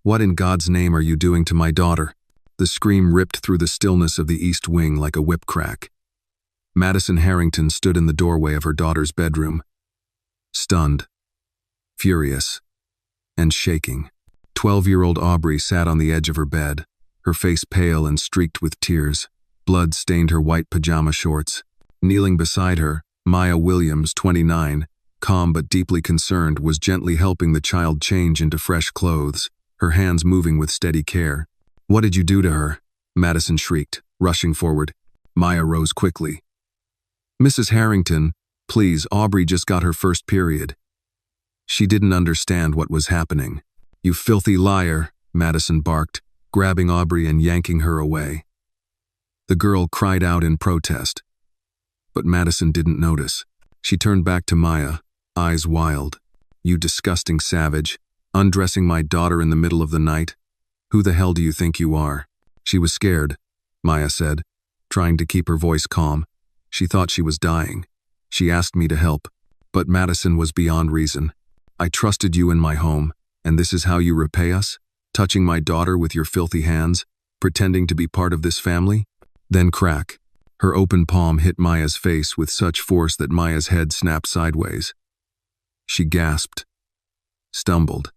What in God's name are you doing to my daughter? The scream ripped through the stillness of the east wing like a whip crack. Madison Harrington stood in the doorway of her daughter's bedroom, stunned, furious, and shaking. 12-year-old Aubrey sat on the edge of her bed, her face pale and streaked with tears. Blood stained her white pajama shorts. Kneeling beside her, Maya Williams, 29, calm but deeply concerned, was gently helping the child change into fresh clothes, her hands moving with steady care. "What did you do to her?" Madison shrieked, rushing forward. Maya rose quickly. "Mrs. Harrington, please, Aubrey just got her first period." She didn't understand what was happening. "You filthy liar," Madison barked, grabbing Aubrey and yanking her away. The girl cried out in protest, but Madison didn't notice. She turned back to Maya, eyes wild. "You disgusting savage, undressing my daughter in the middle of the night? Who the hell do you think you are?" "She was scared," Maya said, trying to keep her voice calm. "She thought she was dying. She asked me to help." But Madison was beyond reason. "I trusted you in my home, and this is how you repay us? Touching my daughter with your filthy hands, pretending to be part of this family?" Then crack. Her open palm hit Maya's face with such force that Maya's head snapped sideways. She gasped, stumbled,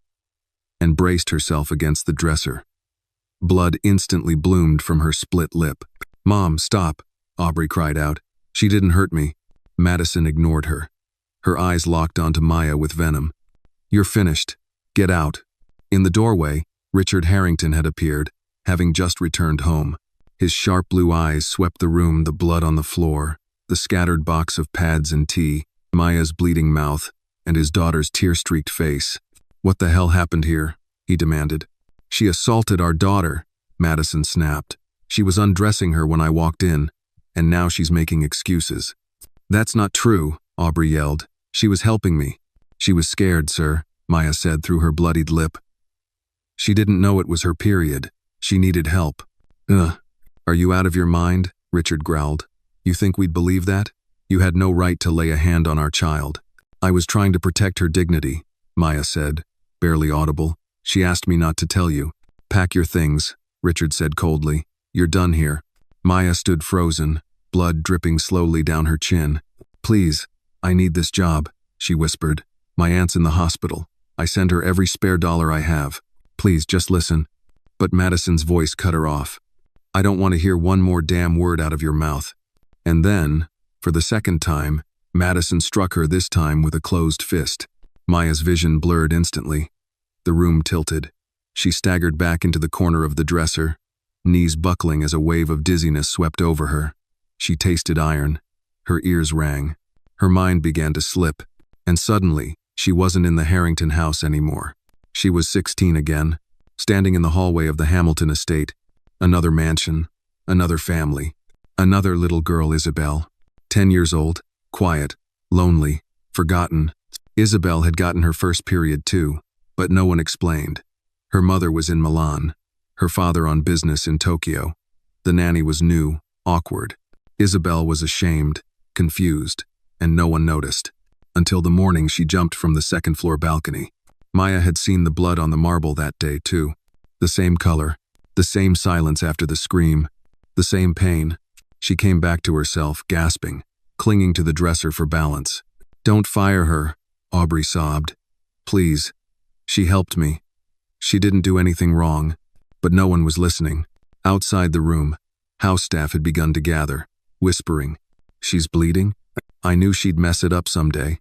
and braced herself against the dresser. Blood instantly bloomed from her split lip. "Mom, stop," Aubrey cried out. "She didn't hurt me." Madison ignored her. Her eyes locked onto Maya with venom. "You're finished. Get out." In the doorway, Richard Harrington had appeared, having just returned home. His sharp blue eyes swept the room, the blood on the floor, the scattered box of pads and tea, Maya's bleeding mouth, and his daughter's tear-streaked face. "What the hell happened here?" he demanded. "She assaulted our daughter," Madison snapped. "She was undressing her when I walked in, and now she's making excuses." "That's not true," Aubrey yelled. "She was helping me." "She was scared, sir," Maya said through her bloodied lip. "She didn't know it was her period. She needed help." "Ugh. Are you out of your mind?" Richard growled. "You think we'd believe that? You had no right to lay a hand on our child." "I was trying to protect her dignity," Maya said, barely audible. "She asked me not to tell you." "Pack your things," Richard said coldly. "You're done here." Maya stood frozen, blood dripping slowly down her chin. "Please, I need this job," she whispered. "My aunt's in the hospital. I send her every spare dollar I have. Please, just listen." But Madison's voice cut her off. "I don't want to hear one more damn word out of your mouth." And then, for the second time, Madison struck her, this time with a closed fist. Maya's vision blurred instantly. The room tilted. She staggered back into the corner of the dresser, knees buckling as a wave of dizziness swept over her. She tasted iron. Her ears rang. Her mind began to slip. And suddenly, she wasn't in the Harrington house anymore. She was 16 again, standing in the hallway of the Hamilton estate. Another mansion, another family, another little girl, Isabel. 10 years old, quiet, lonely, forgotten. Isabel had gotten her first period too, but no one explained. Her mother was in Milan, her father on business in Tokyo. The nanny was new, awkward. Isabel was ashamed, confused, and no one noticed. Until the morning she jumped from the second-floor balcony. Maya had seen the blood on the marble that day too. The same color, the same silence after the scream, the same pain. She came back to herself, gasping, clinging to the dresser for balance. "Don't fire her," Aubrey sobbed. "Please. She helped me. She didn't do anything wrong." But no one was listening. Outside the room, house staff had begun to gather, whispering, "She's bleeding? I knew she'd mess it up someday.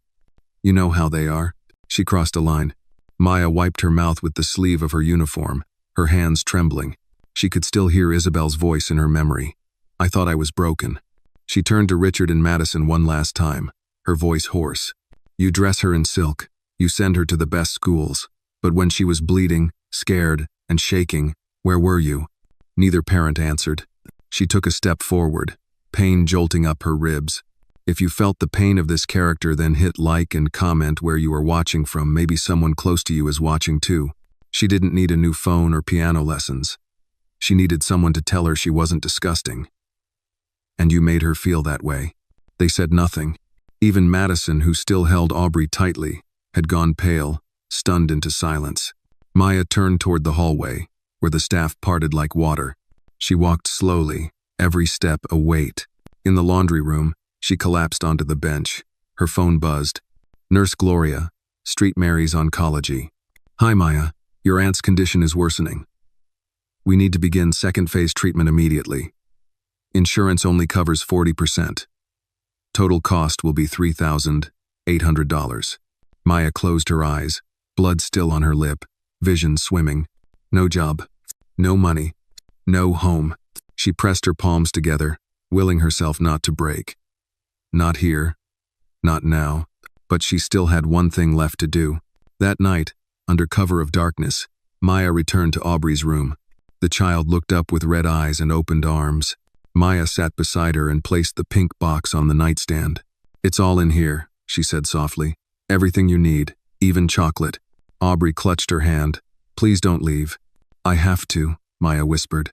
You know how they are." She crossed a line. Maya wiped her mouth with the sleeve of her uniform, her hands trembling. She could still hear Isabel's voice in her memory. "I thought I was broken." She turned to Richard and Madison one last time, her voice hoarse. "You dress her in silk. You send her to the best schools. But when she was bleeding, scared, and shaking, where were you?" Neither parent answered. She took a step forward, pain jolting up her ribs. If you felt the pain of this character, then hit like and comment where you are watching from. Maybe someone close to you is watching too. She didn't need a new phone or piano lessons. She needed someone to tell her she wasn't disgusting. And you made her feel that way. They said nothing. Even Madison, who still held Aubrey tightly, had gone pale, stunned into silence. Maya turned toward the hallway, where the staff parted like water. She walked slowly, every step a weight. In the laundry room, she collapsed onto the bench. Her phone buzzed. Nurse Gloria, Street Mary's Oncology. Hi Maya, your aunt's condition is worsening. We need to begin second-phase treatment immediately. Insurance only covers 40%. Total cost will be $3,800. Maya closed her eyes, blood still on her lip, vision swimming. No job, no money, no home. She pressed her palms together, willing herself not to break. Not here, not now, but she still had one thing left to do. That night, under cover of darkness, Maya returned to Aubrey's room. The child looked up with red eyes and opened arms. Maya sat beside her and placed the pink box on the nightstand. It's all in here, she said softly. Everything you need, even chocolate. Aubrey clutched her hand. Please don't leave. I have to, Maya whispered.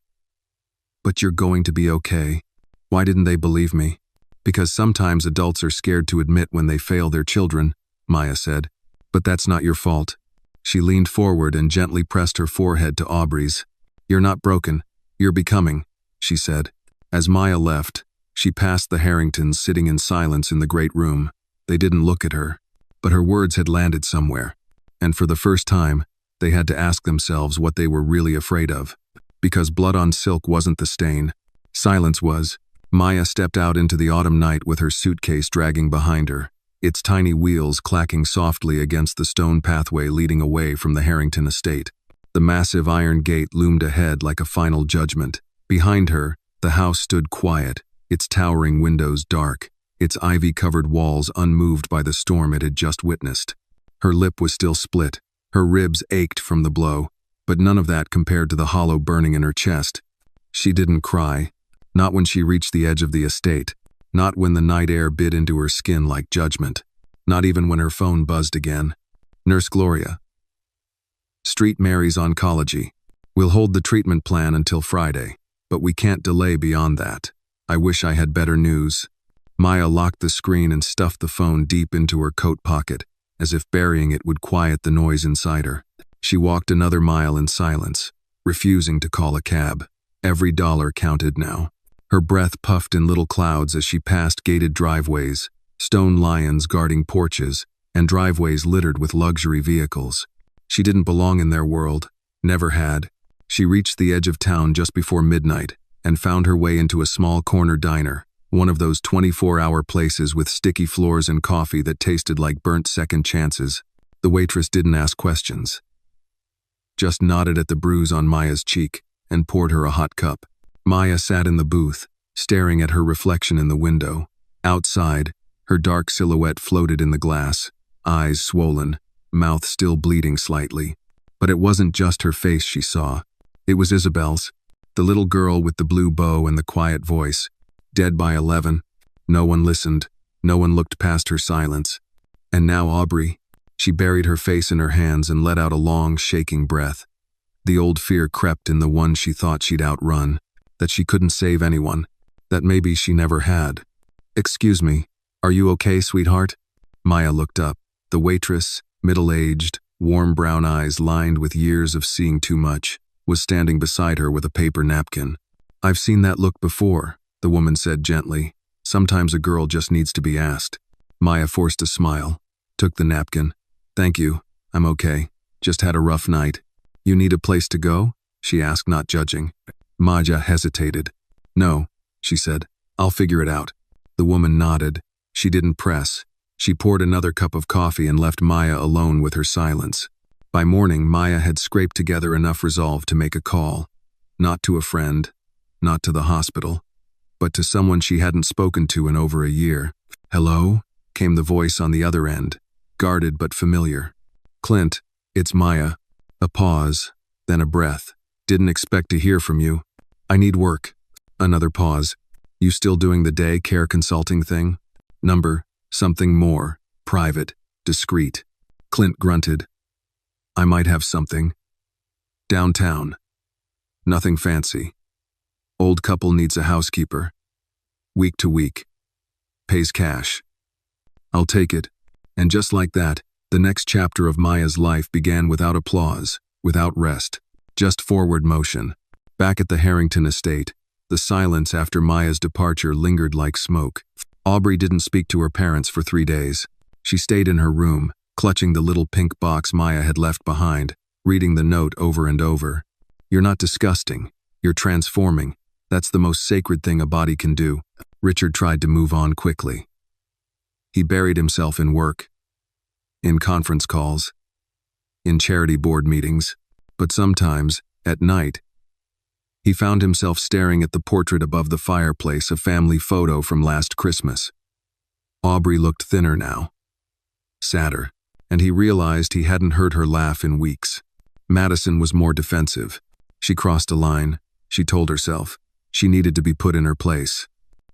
But you're going to be okay. Why didn't they believe me? Because sometimes adults are scared to admit when they fail their children, Maya said. But that's not your fault. She leaned forward and gently pressed her forehead to Aubrey's. You're not broken. You're becoming, she said. As Maya left, she passed the Harringtons sitting in silence in the great room. They didn't look at her, but her words had landed somewhere. And for the first time, they had to ask themselves what they were really afraid of. Because blood on silk wasn't the stain. Silence was. Maya stepped out into the autumn night with her suitcase dragging behind her, its tiny wheels clacking softly against the stone pathway leading away from the Harrington estate. The massive iron gate loomed ahead like a final judgment. Behind her, the house stood quiet, its towering windows dark, its ivy-covered walls unmoved by the storm it had just witnessed. Her lip was still split, her ribs ached from the blow, but none of that compared to the hollow burning in her chest. She didn't cry, not when she reached the edge of the estate, not when the night air bit into her skin like judgment, not even when her phone buzzed again. Nurse Gloria. Street Mary's Oncology. We'll hold the treatment plan until Friday, but we can't delay beyond that. I wish I had better news. Maya locked the screen and stuffed the phone deep into her coat pocket, as if burying it would quiet the noise inside her. She walked another mile in silence, refusing to call a cab. Every dollar counted now. Her breath puffed in little clouds as she passed gated driveways, stone lions guarding porches, and driveways littered with luxury vehicles. She didn't belong in their world, never had. She reached the edge of town just before midnight and found her way into a small corner diner, one of those 24-hour places with sticky floors and coffee that tasted like burnt second chances. The waitress didn't ask questions, just nodded at the bruise on Maya's cheek and poured her a hot cup. Maya sat in the booth, staring at her reflection in the window. Outside, her dark silhouette floated in the glass, eyes swollen, mouth still bleeding slightly. But it wasn't just her face she saw. It was Isabel's, the little girl with the blue bow and the quiet voice. Dead by 11. No one listened. No one looked past her silence. And now Aubrey. She buried her face in her hands and let out a long, shaking breath. The old fear crept in the one she thought she'd outrun, that she couldn't save anyone, that maybe she never had. Excuse me, are you okay, sweetheart? Maya looked up. The waitress, middle-aged, warm brown eyes lined with years of seeing too much, was standing beside her with a paper napkin. I've seen that look before, the woman said gently. Sometimes a girl just needs to be asked. Maya forced a smile, took the napkin. Thank you, I'm okay. Just had a rough night. You need a place to go? She asked, not judging. Maya hesitated. No, she said. I'll figure it out. The woman nodded. She didn't press. She poured another cup of coffee and left Maya alone with her silence. By morning, Maya had scraped together enough resolve to make a call. Not to a friend, not to the hospital, but to someone she hadn't spoken to in over a year. Hello? Came the voice on the other end, guarded but familiar. Clint, it's Maya. A pause, then a breath. Didn't expect to hear from you. I need work. Another pause. You still doing the day care consulting thing? Number, something more, private, discreet. Clint grunted. I might have something. Downtown. Nothing fancy. Old couple needs a housekeeper. Week to week. Pays cash. I'll take it. And just like that, the next chapter of Maya's life began without applause, without rest, just forward motion. Back at the Harrington estate, the silence after Maya's departure lingered like smoke. Aubrey didn't speak to her parents for 3 days. She stayed in her room, clutching the little pink box Maya had left behind, reading the note over and over. "You're not disgusting. You're transforming. That's the most sacred thing a body can do." Richard tried to move on quickly. He buried himself in work, in conference calls, in charity board meetings, but sometimes, at night, he found himself staring at the portrait above the fireplace, a family photo from last Christmas. Aubrey looked thinner now, sadder, and he realized he hadn't heard her laugh in weeks. Madison was more defensive. She crossed a line, she told herself. She needed to be put in her place.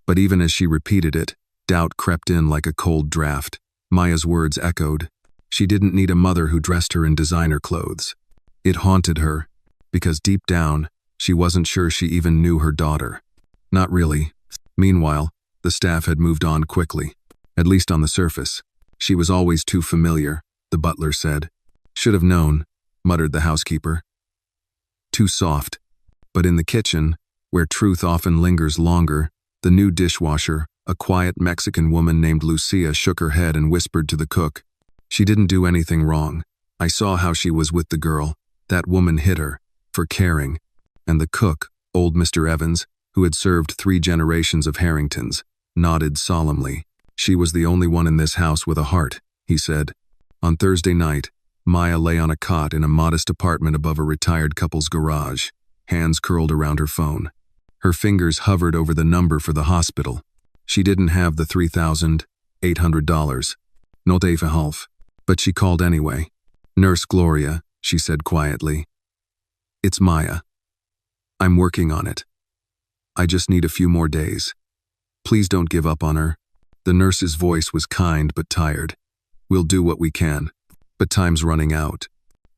But even as she repeated it, doubt crept in like a cold draft. Maya's words echoed. She didn't need a mother who dressed her in designer clothes. It haunted her, because deep down, she wasn't sure she even knew her daughter. Not really. Meanwhile, the staff had moved on quickly, at least on the surface. "She was always too familiar," the butler said. "Should have known," muttered the housekeeper. "Too soft." But in the kitchen, where truth often lingers longer, the new dishwasher, a quiet Mexican woman named Lucia, shook her head and whispered to the cook, "She didn't do anything wrong. I saw how she was with the girl. That woman hit her, for caring." And the cook, old Mr. Evans, who had served 3 generations of Harringtons, nodded solemnly. "She was the only one in this house with a heart," he said. On Thursday night, Maya lay on a cot in a modest apartment above a retired couple's garage, hands curled around her phone. Her fingers hovered over the number for the hospital. She didn't have the $3,800. Not even half. But she called anyway. "Nurse Gloria," she said quietly. "It's Maya. I'm working on it. I just need a few more days. Please don't give up on her." The nurse's voice was kind but tired. "We'll do what we can, but time's running out."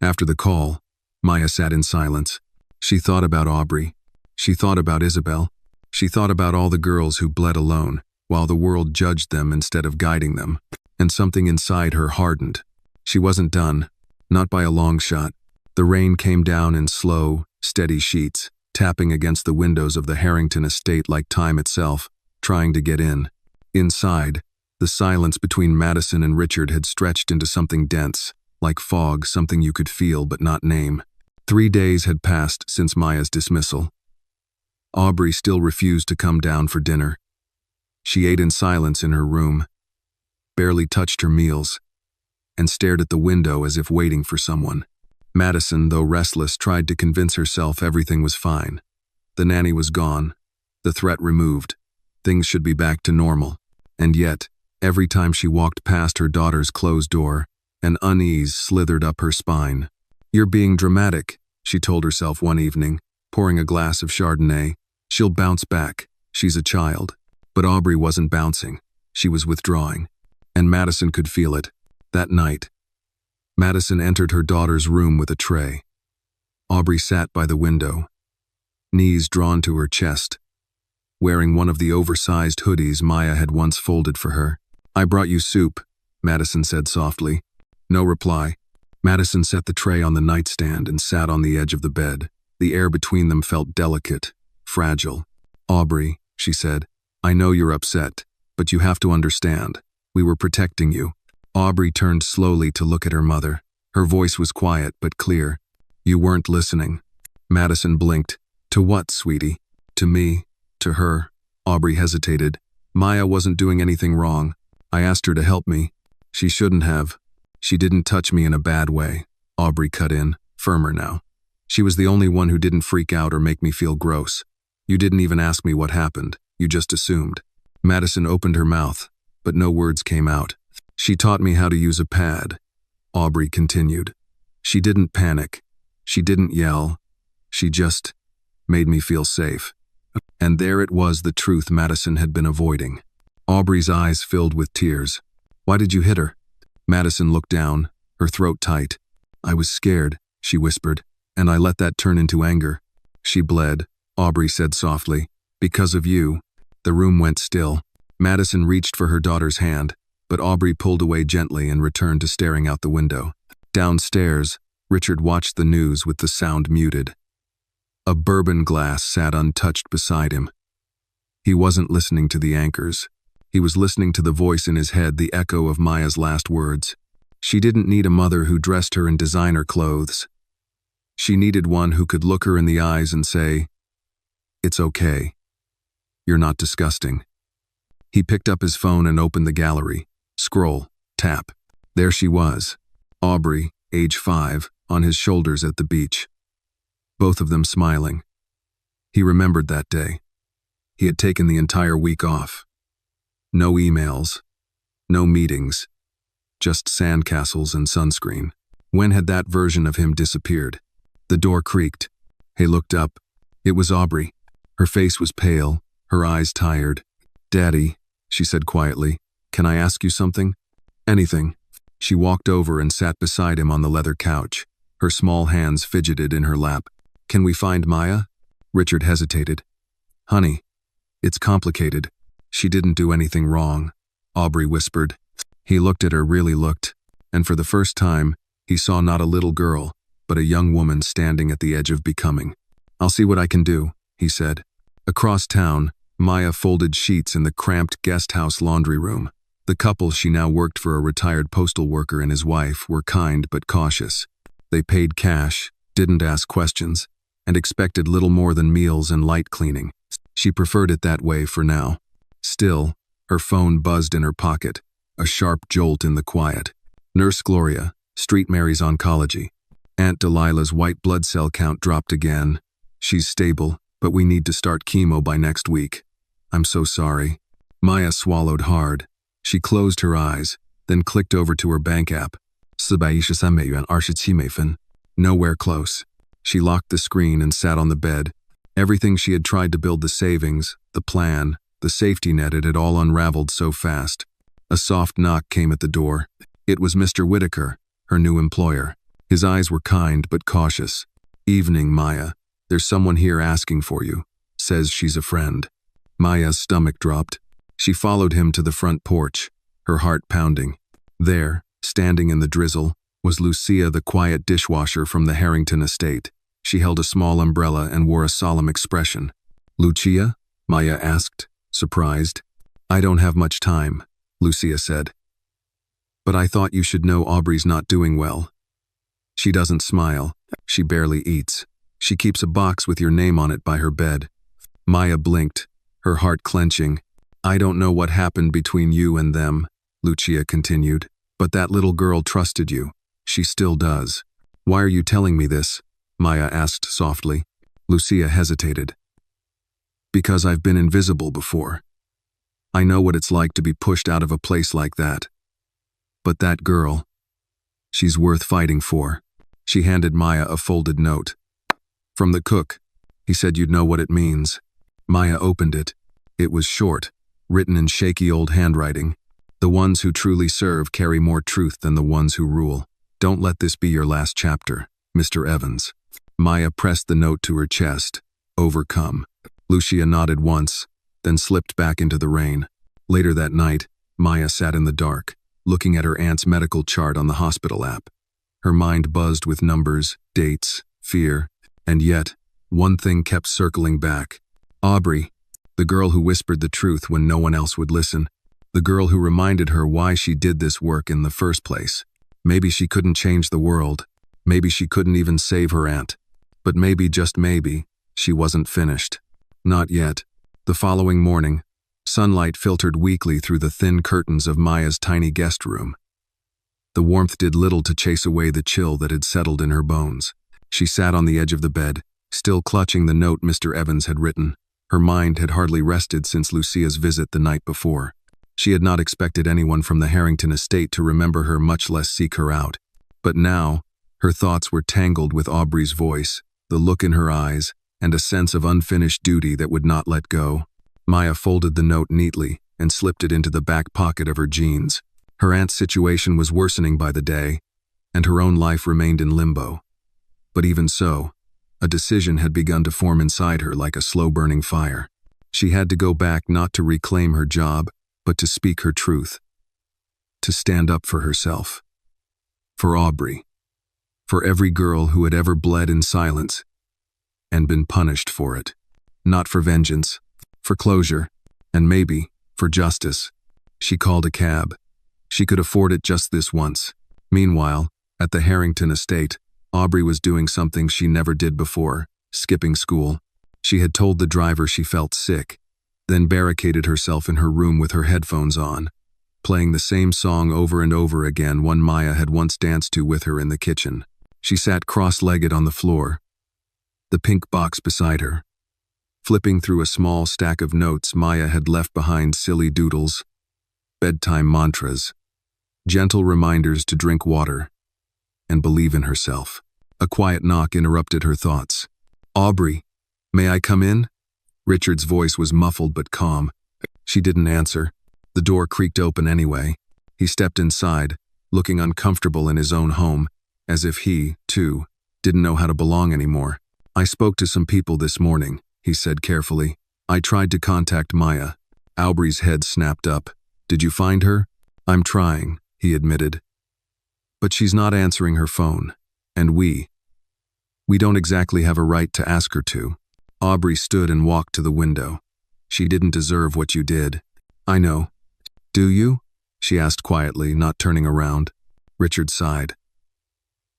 After the call, Maya sat in silence. She thought about Aubrey. She thought about Isabel. She thought about all the girls who bled alone, while the world judged them instead of guiding them. And something inside her hardened. She wasn't done, not by a long shot. The rain came down in slow, steady sheets, tapping against the windows of the Harrington estate like time itself, trying to get in. Inside, the silence between Madison and Richard had stretched into something dense, like fog, something you could feel but not name. 3 days had passed since Maya's dismissal. Aubrey still refused to come down for dinner. She ate in silence in her room, barely touched her meals, and stared at the window as if waiting for someone. Madison, though restless, tried to convince herself everything was fine. The nanny was gone, the threat removed. Things should be back to normal. And yet, every time she walked past her daughter's closed door, an unease slithered up her spine. "You're being dramatic," she told herself one evening, pouring a glass of Chardonnay. "She'll bounce back. She's a child." But Aubrey wasn't bouncing. She was withdrawing. And Madison could feel it. That night, Madison entered her daughter's room with a tray. Aubrey sat by the window, knees drawn to her chest, wearing one of the oversized hoodies Maya had once folded for her. "I brought you soup," Madison said softly. No reply. Madison set the tray on the nightstand and sat on the edge of the bed. The air between them felt delicate, fragile. "Aubrey," she said, "I know you're upset, but you have to understand. We were protecting you." Aubrey turned slowly to look at her mother. Her voice was quiet but clear. "You weren't listening." Madison blinked. "To what, sweetie? To me? To her?" Aubrey hesitated. "Maya wasn't doing anything wrong. I asked her to help me. She shouldn't have. She didn't touch me in a bad way." Aubrey cut in, firmer now. "She was the only one who didn't freak out or make me feel gross. You didn't even ask me what happened. You just assumed." Madison opened her mouth, but no words came out. "She taught me how to use a pad," Aubrey continued. "She didn't panic. She didn't yell. She just made me feel safe." And there it was, the truth Madison had been avoiding. Aubrey's eyes filled with tears. "Why did you hit her?" Madison looked down, her throat tight. "I was scared," she whispered, "and I let that turn into anger." "She bled," Aubrey said softly. "Because of you." The room went still. Madison reached for her daughter's hand, but Aubrey pulled away gently and returned to staring out the window. Downstairs, Richard watched the news with the sound muted. A bourbon glass sat untouched beside him. He wasn't listening to the anchors. He was listening to the voice in his head, the echo of Maya's last words. She didn't need a mother who dressed her in designer clothes. She needed one who could look her in the eyes and say, "It's okay. You're not disgusting." He picked up his phone and opened the gallery. Scroll, tap. There she was, Aubrey, age 5, on his shoulders at the beach. Both of them smiling. He remembered that day. He had taken the entire week off. No emails, no meetings, just sandcastles and sunscreen. When had that version of him disappeared? The door creaked. He looked up. It was Aubrey. Her face was pale, her eyes tired. "Daddy," she said quietly, "can I ask you something?" "Anything." She walked over and sat beside him on the leather couch. Her small hands fidgeted in her lap. "Can we find Maya?" Richard hesitated. "Honey, it's complicated. She didn't do anything wrong," Aubrey whispered. He looked at her, really looked, and for the first time, he saw not a little girl, but a young woman standing at the edge of becoming. "I'll see what I can do," he said. Across town, Maya folded sheets in the cramped guest house laundry room. The couple, she now worked for a retired postal worker and his wife, were kind but cautious. They paid cash, didn't ask questions, and expected little more than meals and light cleaning. She preferred it that way for now. Still, her phone buzzed in her pocket, a sharp jolt in the quiet. Nurse Gloria, Street Mary's oncology. Aunt Delilah's white blood cell count dropped again. "She's stable, but we need to start chemo by next week. I'm so sorry." Maya swallowed hard. She closed her eyes, then clicked over to her bank app. 413美元27美分. Nowhere close. She locked the screen and sat on the bed. Everything she had tried to build, the savings, the plan, the safety net, it had all unraveled so fast. A soft knock came at the door. It was Mr. Whitaker, her new employer. His eyes were kind but cautious. "Evening, Maya. There's someone here asking for you. Says she's a friend." Maya's stomach dropped. She followed him to the front porch, her heart pounding. There, standing in the drizzle, was Lucia, the quiet dishwasher from the Harrington estate. She held a small umbrella and wore a solemn expression. "Lucia?" Maya asked, surprised. "I don't have much time," Lucia said. "But I thought you should know Aubrey's not doing well. She doesn't smile. She barely eats. She keeps a box with your name on it by her bed." Maya blinked, her heart clenching. "I don't know what happened between you and them," Lucia continued, "but that little girl trusted you. She still does." "Why are you telling me this?" Maya asked softly. Lucia hesitated. "Because I've been invisible before. I know what it's like to be pushed out of a place like that. But that girl, she's worth fighting for." She handed Maya a folded note. "From the cook. He said you'd know what it means." Maya opened it. It was short, written in shaky old handwriting. "The ones who truly serve carry more truth than the ones who rule. Don't let this be your last chapter, Mr. Evans." Maya pressed the note to her chest, overcome. Lucia nodded once, then slipped back into the rain. Later that night, Maya sat in the dark, looking at her aunt's medical chart on the hospital app. Her mind buzzed with numbers, dates, fear, and yet, one thing kept circling back. Aubrey, the girl who whispered the truth when no one else would listen. The girl who reminded her why she did this work in the first place. Maybe she couldn't change the world. Maybe she couldn't even save her aunt. But maybe, just maybe, she wasn't finished. Not yet. The following morning, sunlight filtered weakly through the thin curtains of Maya's tiny guest room. The warmth did little to chase away the chill that had settled in her bones. She sat on the edge of the bed, still clutching the note Mr. Evans had written. Her mind had hardly rested since Lucia's visit the night before. She had not expected anyone from the Harrington estate to remember her, much less seek her out. But now, her thoughts were tangled with Aubrey's voice, the look in her eyes, and a sense of unfinished duty that would not let go. Maya folded the note neatly and slipped it into the back pocket of her jeans. Her aunt's situation was worsening by the day, and her own life remained in limbo. But even so, a decision had begun to form inside her like a slow-burning fire. She had to go back, not to reclaim her job, but to speak her truth. To stand up for herself. For Aubrey. For every girl who had ever bled in silence and been punished for it. Not for vengeance, for closure, and maybe for justice. She called a cab. She could afford it just this once. Meanwhile, at the Harrington estate, Aubrey was doing something she never did before, skipping school. She had told the driver she felt sick, then barricaded herself in her room with her headphones on, playing the same song over and over again, one Maya had once danced to with her in the kitchen. She sat cross-legged on the floor, the pink box beside her. Flipping through a small stack of notes Maya had left behind, silly doodles, bedtime mantras, gentle reminders to drink water and believe in herself. A quiet knock interrupted her thoughts. "Aubrey, may I come in?" Richard's voice was muffled but calm. She didn't answer. The door creaked open anyway. He stepped inside, looking uncomfortable in his own home, as if he, too, didn't know how to belong anymore. "I spoke to some people this morning," he said carefully. "I tried to contact Maya." Aubrey's head snapped up. "Did you find her?" "I'm trying," he admitted. "But she's not answering her phone. And we don't exactly have a right to ask her to." Aubrey stood and walked to the window. "She didn't deserve what you did." "I know. Do you?" she asked quietly, not turning around. Richard sighed.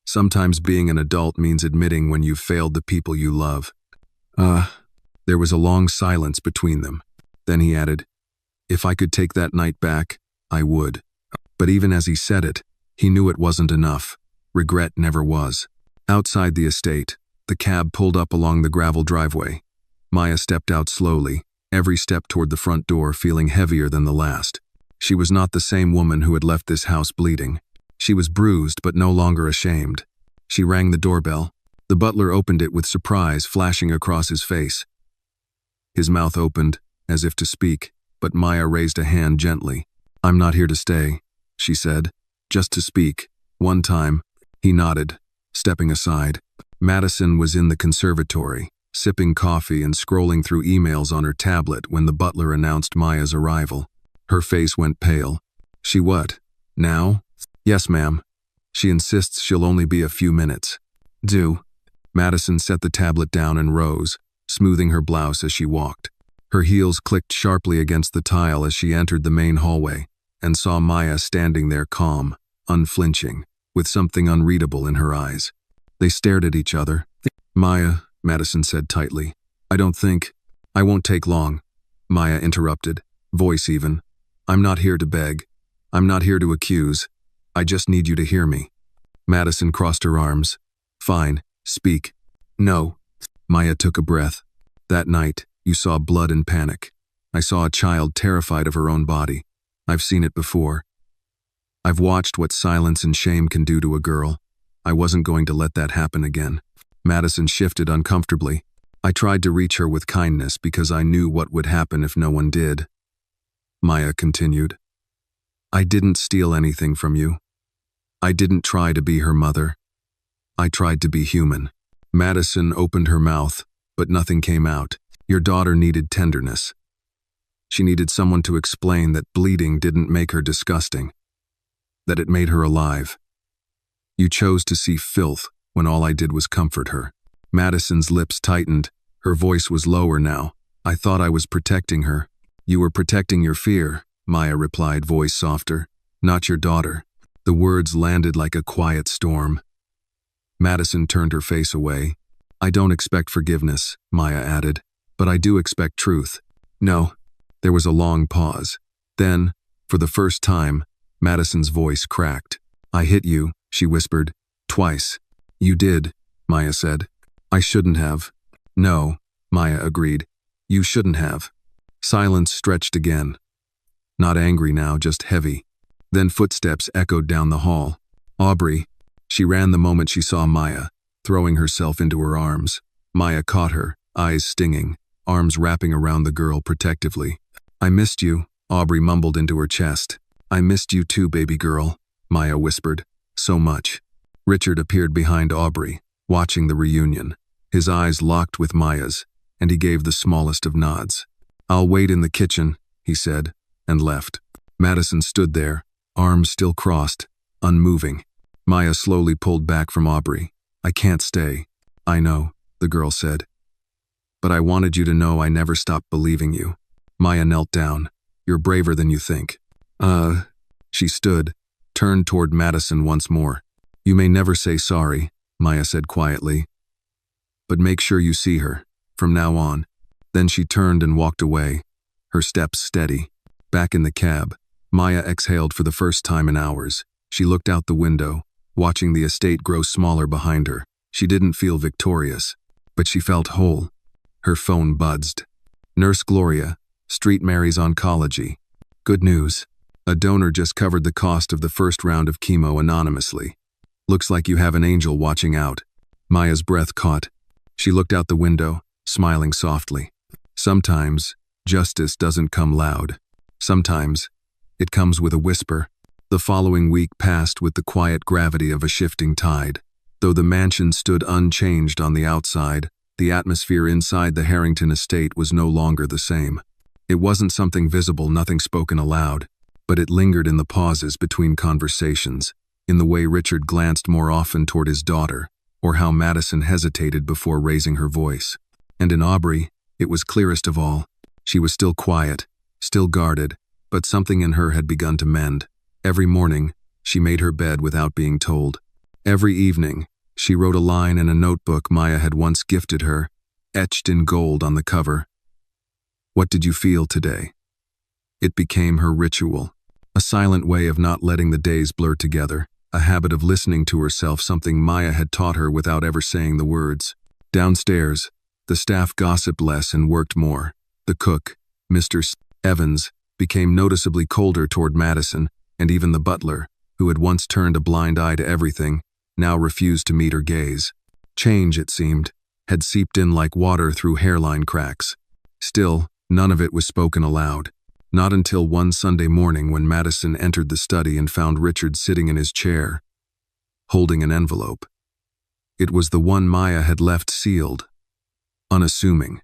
"Sometimes being an adult means admitting when you've failed the people you love." There was a long silence between them. Then he added, "If I could take that night back, I would." But even as he said it, he knew it wasn't enough. Regret never was. Outside the estate, the cab pulled up along the gravel driveway. Maya stepped out slowly, every step toward the front door feeling heavier than the last. She was not the same woman who had left this house bleeding. She was bruised but no longer ashamed. She rang the doorbell. The butler opened it with surprise flashing across his face. His mouth opened, as if to speak, but Maya raised a hand gently. "I'm not here to stay," she said. "Just to speak. One time." He nodded, stepping aside. Madison was in the conservatory, sipping coffee and scrolling through emails on her tablet when the butler announced Maya's arrival. Her face went pale. "She what? Now?" "Yes, ma'am. She insists she'll only be a few minutes." "Do." Madison set the tablet down and rose, smoothing her blouse as she walked. Her heels clicked sharply against the tile as she entered the main hallway, and saw Maya standing there calm, unflinching, with something unreadable in her eyes. They stared at each other. "Maya," Madison said tightly. I won't take long," Maya interrupted, voice even. "I'm not here to beg. I'm not here to accuse. I just need you to hear me." Madison crossed her arms. "Fine, speak." "No." Maya took a breath. "That night, you saw blood and panic. I saw a child terrified of her own body. I've seen it before. I've watched what silence and shame can do to a girl. I wasn't going to let that happen again." Madison shifted uncomfortably. "I tried to reach her with kindness because I knew what would happen if no one did." Maya continued. "I didn't steal anything from you. I didn't try to be her mother. I tried to be human." Madison opened her mouth, but nothing came out. "Your daughter needed tenderness. She needed someone to explain that bleeding didn't make her disgusting, that it made her alive. You chose to see filth when all I did was comfort her." Madison's lips tightened. Her voice was lower now. "I thought I was protecting her." "You were protecting your fear," Maya replied, voice softer. "Not your daughter." The words landed like a quiet storm. Madison turned her face away. "I don't expect forgiveness," Maya added, "but I do expect truth." "No." There was a long pause. Then, for the first time, Madison's voice cracked. "I hit you," she whispered. "Twice." "You did," Maya said. "I shouldn't have." "No," Maya agreed. "You shouldn't have." Silence stretched again. Not angry now, just heavy. Then footsteps echoed down the hall. "Aubrey." She ran the moment she saw Maya, throwing herself into her arms. Maya caught her, eyes stinging, arms wrapping around the girl protectively. "I missed you," Aubrey mumbled into her chest. "I missed you too, baby girl," Maya whispered. "So much." Richard appeared behind Aubrey, watching the reunion. His eyes locked with Maya's, and he gave the smallest of nods. "I'll wait in the kitchen," he said, and left. Madison stood there, arms still crossed, unmoving. Maya slowly pulled back from Aubrey. I can't stay. I know, the girl said. But I wanted you to know I never stopped believing you. Maya knelt down. You're braver than you think. She stood, turned toward Madison once more. You may never say sorry, Maya said quietly. But make sure you see her, from now on. Then she turned and walked away, her steps steady. Back in the cab, Maya exhaled for the first time in hours. She looked out the window, watching the estate grow smaller behind her. She didn't feel victorious, but she felt whole. Her phone buzzed. Nurse Gloria, Street Mary's Oncology. Good news. A donor just covered the cost of the first round of chemo anonymously. Looks like you have an angel watching out. Maya's breath caught. She looked out the window, smiling softly. Sometimes, justice doesn't come loud. Sometimes, it comes with a whisper. The following week passed with the quiet gravity of a shifting tide. Though the mansion stood unchanged on the outside, the atmosphere inside the Harrington estate was no longer the same. It wasn't something visible, nothing spoken aloud, but it lingered in the pauses between conversations, in the way Richard glanced more often toward his daughter, or how Madison hesitated before raising her voice. And in Aubrey, it was clearest of all. She was still quiet, still guarded, but something in her had begun to mend. Every morning, she made her bed without being told. Every evening, she wrote a line in a notebook Maya had once gifted her, etched in gold on the cover. What did you feel today? It became her ritual, a silent way of not letting the days blur together, a habit of listening to herself, something Maya had taught her without ever saying the words. Downstairs, the staff gossiped less and worked more. The cook, Mr. Evans, became noticeably colder toward Madison, and even the butler, who had once turned a blind eye to everything, now refused to meet her gaze. Change, it seemed, had seeped in like water through hairline cracks. Still, none of it was spoken aloud. Not until one Sunday morning when Madison entered the study and found Richard sitting in his chair, holding an envelope. It was the one Maya had left sealed, unassuming,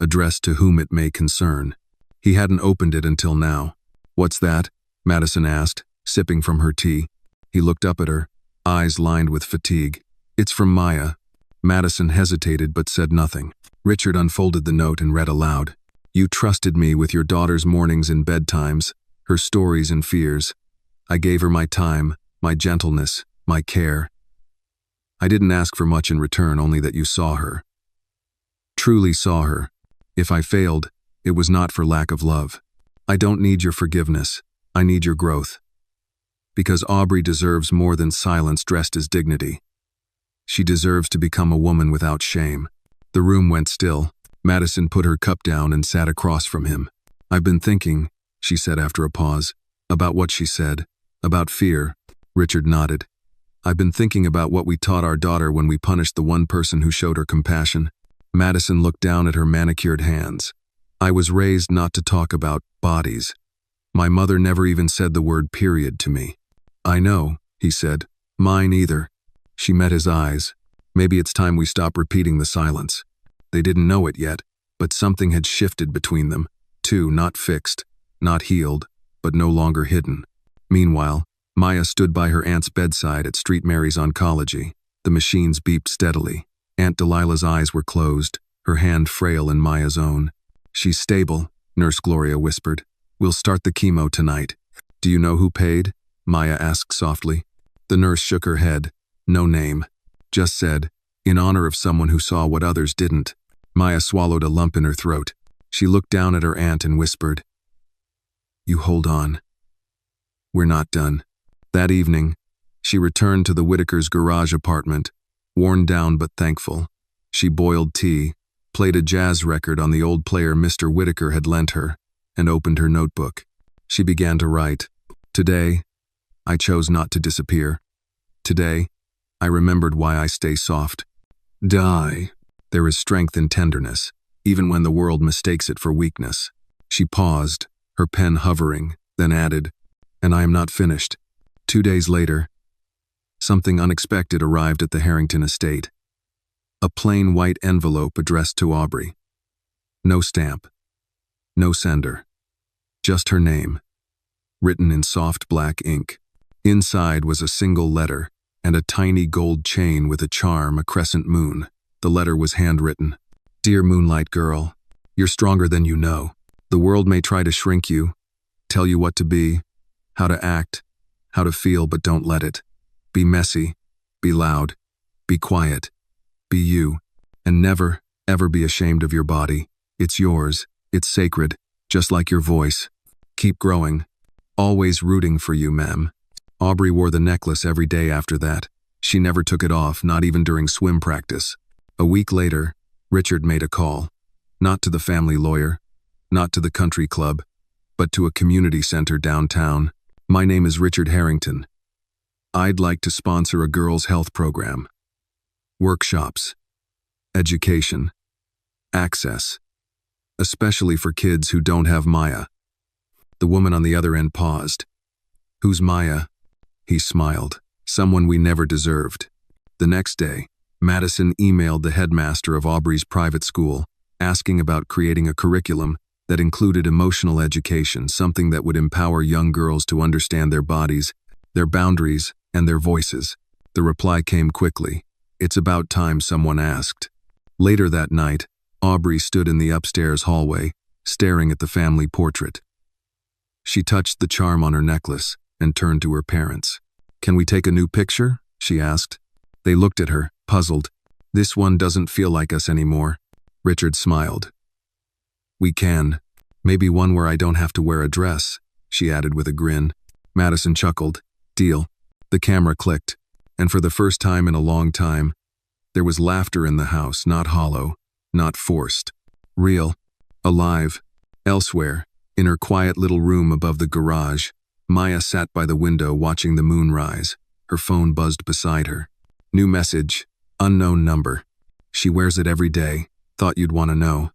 addressed to whom it may concern. He hadn't opened it until now. What's that? Madison asked, sipping from her tea. He looked up at her, eyes lined with fatigue. It's from Maya. Madison hesitated but said nothing. Richard unfolded the note and read aloud. You trusted me with your daughter's mornings and bedtimes, her stories and fears. I gave her my time, my gentleness, my care. I didn't ask for much in return, only that you saw her. Truly saw her. If I failed, it was not for lack of love. I don't need your forgiveness. I need your growth. Because Aubrey deserves more than silence dressed as dignity. She deserves to become a woman without shame. The room went still. Madison put her cup down and sat across from him. I've been thinking, she said after a pause, about what she said, about fear. Richard nodded. I've been thinking about what we taught our daughter when we punished the one person who showed her compassion. Madison looked down at her manicured hands. I was raised not to talk about bodies. My mother never even said the word period to me. I know, he said. Mine either. She met his eyes. Maybe it's time we stop repeating the silence. They didn't know it yet, but something had shifted between them. Two, not fixed, not healed, but no longer hidden. Meanwhile, Maya stood by her aunt's bedside at Street Mary's Oncology. The machines beeped steadily. Aunt Delilah's eyes were closed, her hand frail in Maya's own. She's stable, Nurse Gloria whispered. We'll start the chemo tonight. Do you know who paid? Maya asked softly. The nurse shook her head. No name. Just said, in honor of someone who saw what others didn't. Maya swallowed a lump in her throat. She looked down at her aunt and whispered, You hold on. We're not done. That evening, she returned to the Whitakers' garage apartment, worn down but thankful. She boiled tea, played a jazz record on the old player Mr. Whitaker had lent her, and opened her notebook. She began to write. Today, I chose not to disappear. Today, I remembered why I stay soft. Die. There is strength in tenderness, even when the world mistakes it for weakness. She paused, her pen hovering, then added, And I am not finished. 2 days later, something unexpected arrived at the Harrington estate. A plain white envelope addressed to Aubrey. No stamp. No sender. Just her name, written in soft black ink. Inside was a single letter, and a tiny gold chain with a charm, a crescent moon. The letter was handwritten. Dear Moonlight Girl, you're stronger than you know. The world may try to shrink you, tell you what to be, how to act, how to feel, but don't let it. Be messy, be loud, be quiet, be you, and never, ever be ashamed of your body. It's yours, it's sacred, just like your voice. Keep growing. Always rooting for you, ma'am. Aubrey wore the necklace every day after that. She never took it off, not even during swim practice. A week later, Richard made a call. Not to the family lawyer, not to the country club, but to a community center downtown. My name is Richard Harrington. I'd like to sponsor a girls' health program. Workshops, education, access, especially for kids who don't have Maya. The woman on the other end paused. Who's Maya? He smiled. Someone we never deserved. The next day, Madison emailed the headmaster of Aubrey's private school, asking about creating a curriculum that included emotional education, something that would empower young girls to understand their bodies, their boundaries, and their voices. The reply came quickly. It's about time, someone asked. Later that night, Aubrey stood in the upstairs hallway, staring at the family portrait. She touched the charm on her necklace and turned to her parents. Can we take a new picture? She asked. They looked at her, puzzled. This one doesn't feel like us anymore. Richard smiled. We can. Maybe one where I don't have to wear a dress, she added with a grin. Madison chuckled. Deal. The camera clicked, and for the first time in a long time, there was laughter in the house, not hollow, not forced. Real. Alive. Elsewhere, in her quiet little room above the garage, Maya sat by the window watching the moon rise. Her phone buzzed beside her. New message. Unknown number. She wears it every day. Thought you'd want to know.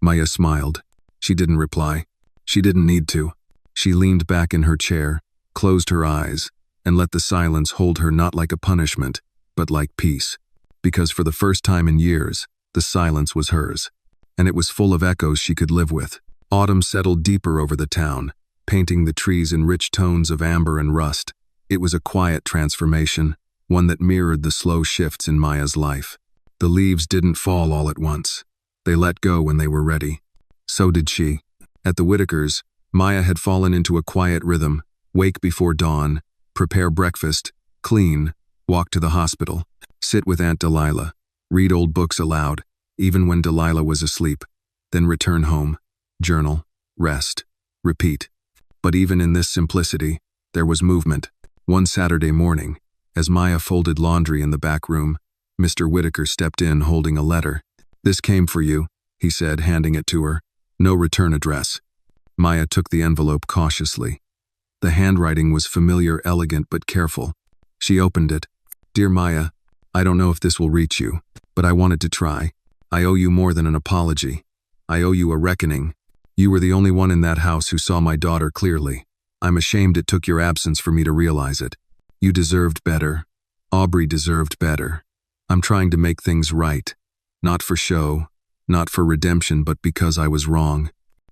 Maya smiled. She didn't reply. She didn't need to. She leaned back in her chair, closed her eyes, and let the silence hold her, not like a punishment, but like peace. Because for the first time in years, the silence was hers. And it was full of echoes she could live with. Autumn settled deeper over the town, painting the trees in rich tones of amber and rust. It was a quiet transformation, one that mirrored the slow shifts in Maya's life. The leaves didn't fall all at once. They let go when they were ready. So did she. At the Whitakers, Maya had fallen into a quiet rhythm: wake before dawn, prepare breakfast, clean, walk to the hospital, sit with Aunt Delilah, read old books aloud, even when Delilah was asleep, then return home, journal, rest, repeat. But even in this simplicity, there was movement. One Saturday morning, as Maya folded laundry in the back room, Mr. Whitaker stepped in holding a letter. This came for you, he said, handing it to her. No return address. Maya took the envelope cautiously. The handwriting was familiar, elegant, but careful. She opened it. Dear Maya, I don't know if this will reach you, but I wanted to try. I owe you more than an apology. I owe you a reckoning. You were the only one in that house who saw my daughter clearly. I'm ashamed it took your absence for me to realize it. You deserved better. Aubrey deserved better. I'm trying to make things right. Not for show, not for redemption, but because I was wrong.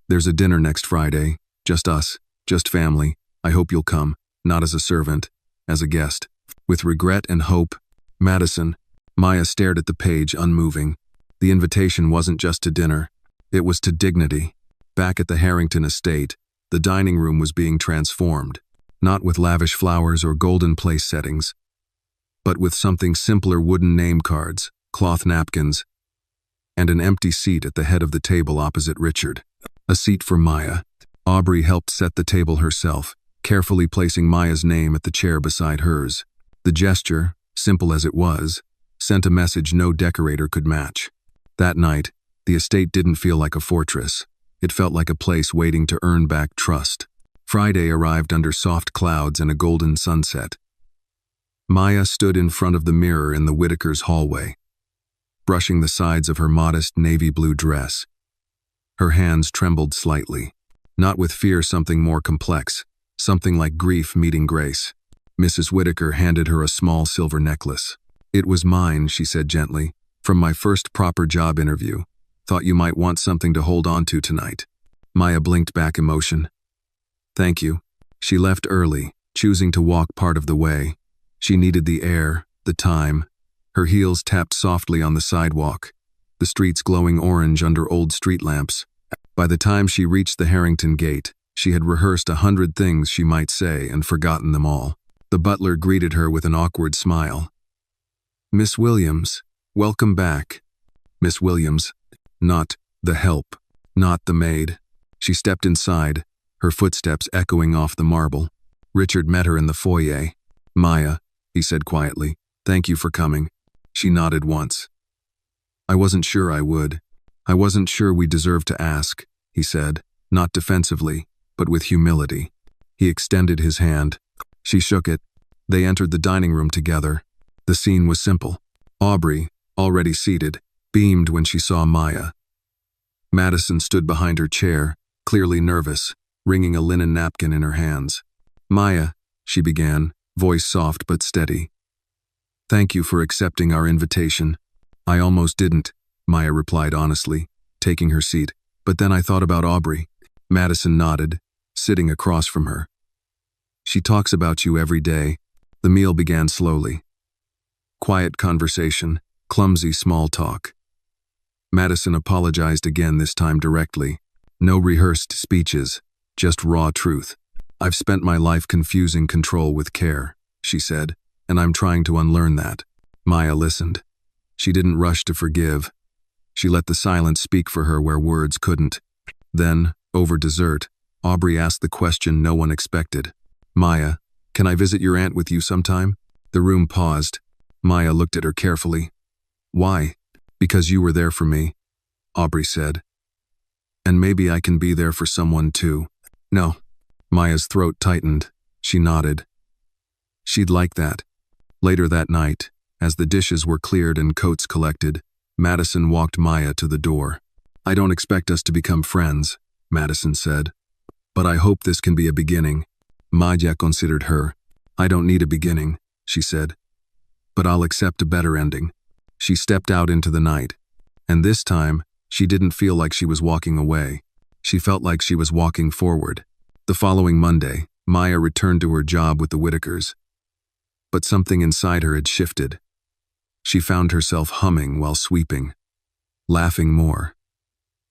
There's a dinner next Friday. Just us, just family. I hope you'll come, not as a servant, as a guest. With regret and hope, Madison. Maya stared at the page, unmoving. The invitation wasn't just to dinner. It was to dignity. Back at the Harrington estate, the dining room was being transformed, not with lavish flowers or golden place settings, but with something simpler: wooden name cards, cloth napkins, and an empty seat at the head of the table opposite Richard. A seat for Maya. Aubrey helped set the table herself, carefully placing Maya's name at the chair beside hers. The gesture, simple as it was, sent a message no decorator could match. That night, the estate didn't feel like a fortress. It felt like a place waiting to earn back trust. Friday arrived under soft clouds and a golden sunset. Maya stood in front of the mirror in the Whitakers' hallway, brushing the sides of her modest navy blue dress. Her hands trembled slightly, not with fear, something more complex, something like grief meeting grace. Mrs. Whitaker handed her a small silver necklace. It was mine, she said gently, from my first proper job interview. Thought you might want something to hold on to tonight. Maya blinked back emotion. Thank you. She left early, choosing to walk part of the way. She needed the air, the time. Her heels tapped softly on the sidewalk, the streets glowing orange under old street lamps. By the time she reached the Harrington gate, she had rehearsed 100 things she might say and forgotten them all. The butler greeted her with an awkward smile. "Miss Williams, welcome back." Miss Williams, not the help, not the maid. She stepped inside, her footsteps echoing off the marble. Richard met her in the foyer. "Maya," he said quietly, "thank you for coming." She nodded once. "I wasn't sure I would. I wasn't sure we deserved to ask," he said, not defensively, but with humility. He extended his hand. She shook it. They entered the dining room together. The scene was simple. Aubrey, already seated, beamed when she saw Maya. Madison stood behind her chair, clearly nervous, wringing a linen napkin in her hands. "Maya," she began, voice soft but steady. "Thank you for accepting our invitation." "I almost didn't," Maya replied honestly, taking her seat. "But then I thought about Aubrey." Madison nodded, sitting across from her. "She talks about you every day." The meal began slowly. Quiet conversation, clumsy small talk. Madison apologized again, this time directly. No rehearsed speeches, just raw truth. "I've spent my life confusing control with care," she said, "and I'm trying to unlearn that." Maya listened. She didn't rush to forgive. She let the silence speak for her where words couldn't. Then, over dessert, Aubrey asked the question no one expected. "Maya, can I visit your aunt with you sometime?" The room paused. Maya looked at her carefully. "Why?" "Because you were there for me," Aubrey said. "And maybe I can be there for someone too." "No." Maya's throat tightened. She nodded. She'd like that. Later that night, as the dishes were cleared and coats collected, Madison walked Maya to the door. "I don't expect us to become friends," Madison said. "But I hope this can be a beginning." Maya considered her. "I don't need a beginning," she said. "But I'll accept a better ending." She stepped out into the night. And this time, she didn't feel like she was walking away. She felt like she was walking forward. The following Monday, Maya returned to her job with the Whitakers. But something inside her had shifted. She found herself humming while sweeping, laughing more,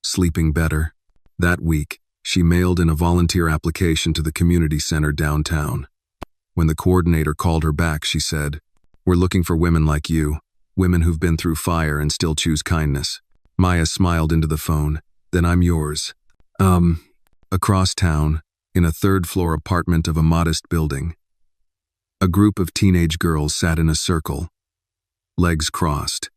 sleeping better. That week, she mailed in a volunteer application to the community center downtown. When the coordinator called her back, she said, "We're looking for women like you, women who've been through fire and still choose kindness." Maya smiled into the phone. "Then I'm yours." Across town, in a third-floor apartment of a modest building, a group of teenage girls sat in a circle, legs crossed,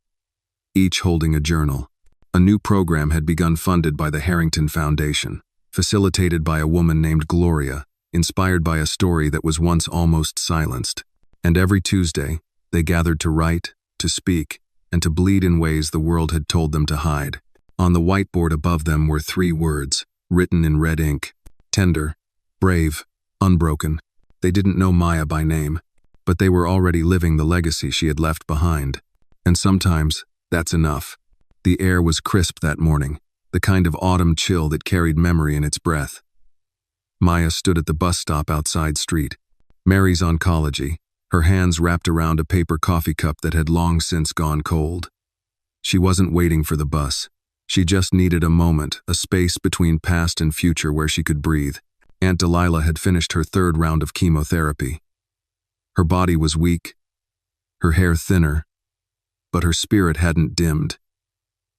each holding a journal. A new program had begun, funded by the Harrington Foundation, facilitated by a woman named Gloria, inspired by a story that was once almost silenced. And every Tuesday, they gathered to write, to speak, and to bleed in ways the world had told them to hide. On the whiteboard above them were 3 words, written in red ink: tender, brave, unbroken. They didn't know Maya by name, but they were already living the legacy she had left behind. And sometimes, that's enough. The air was crisp that morning, the kind of autumn chill that carried memory in its breath. Maya stood at the bus stop outside street, Mary's Oncology, her hands wrapped around a paper coffee cup that had long since gone cold. She wasn't waiting for the bus. She just needed a moment, a space between past and future where she could breathe. Aunt Delilah had finished her 3rd round of chemotherapy. Her body was weak, her hair thinner, but her spirit hadn't dimmed.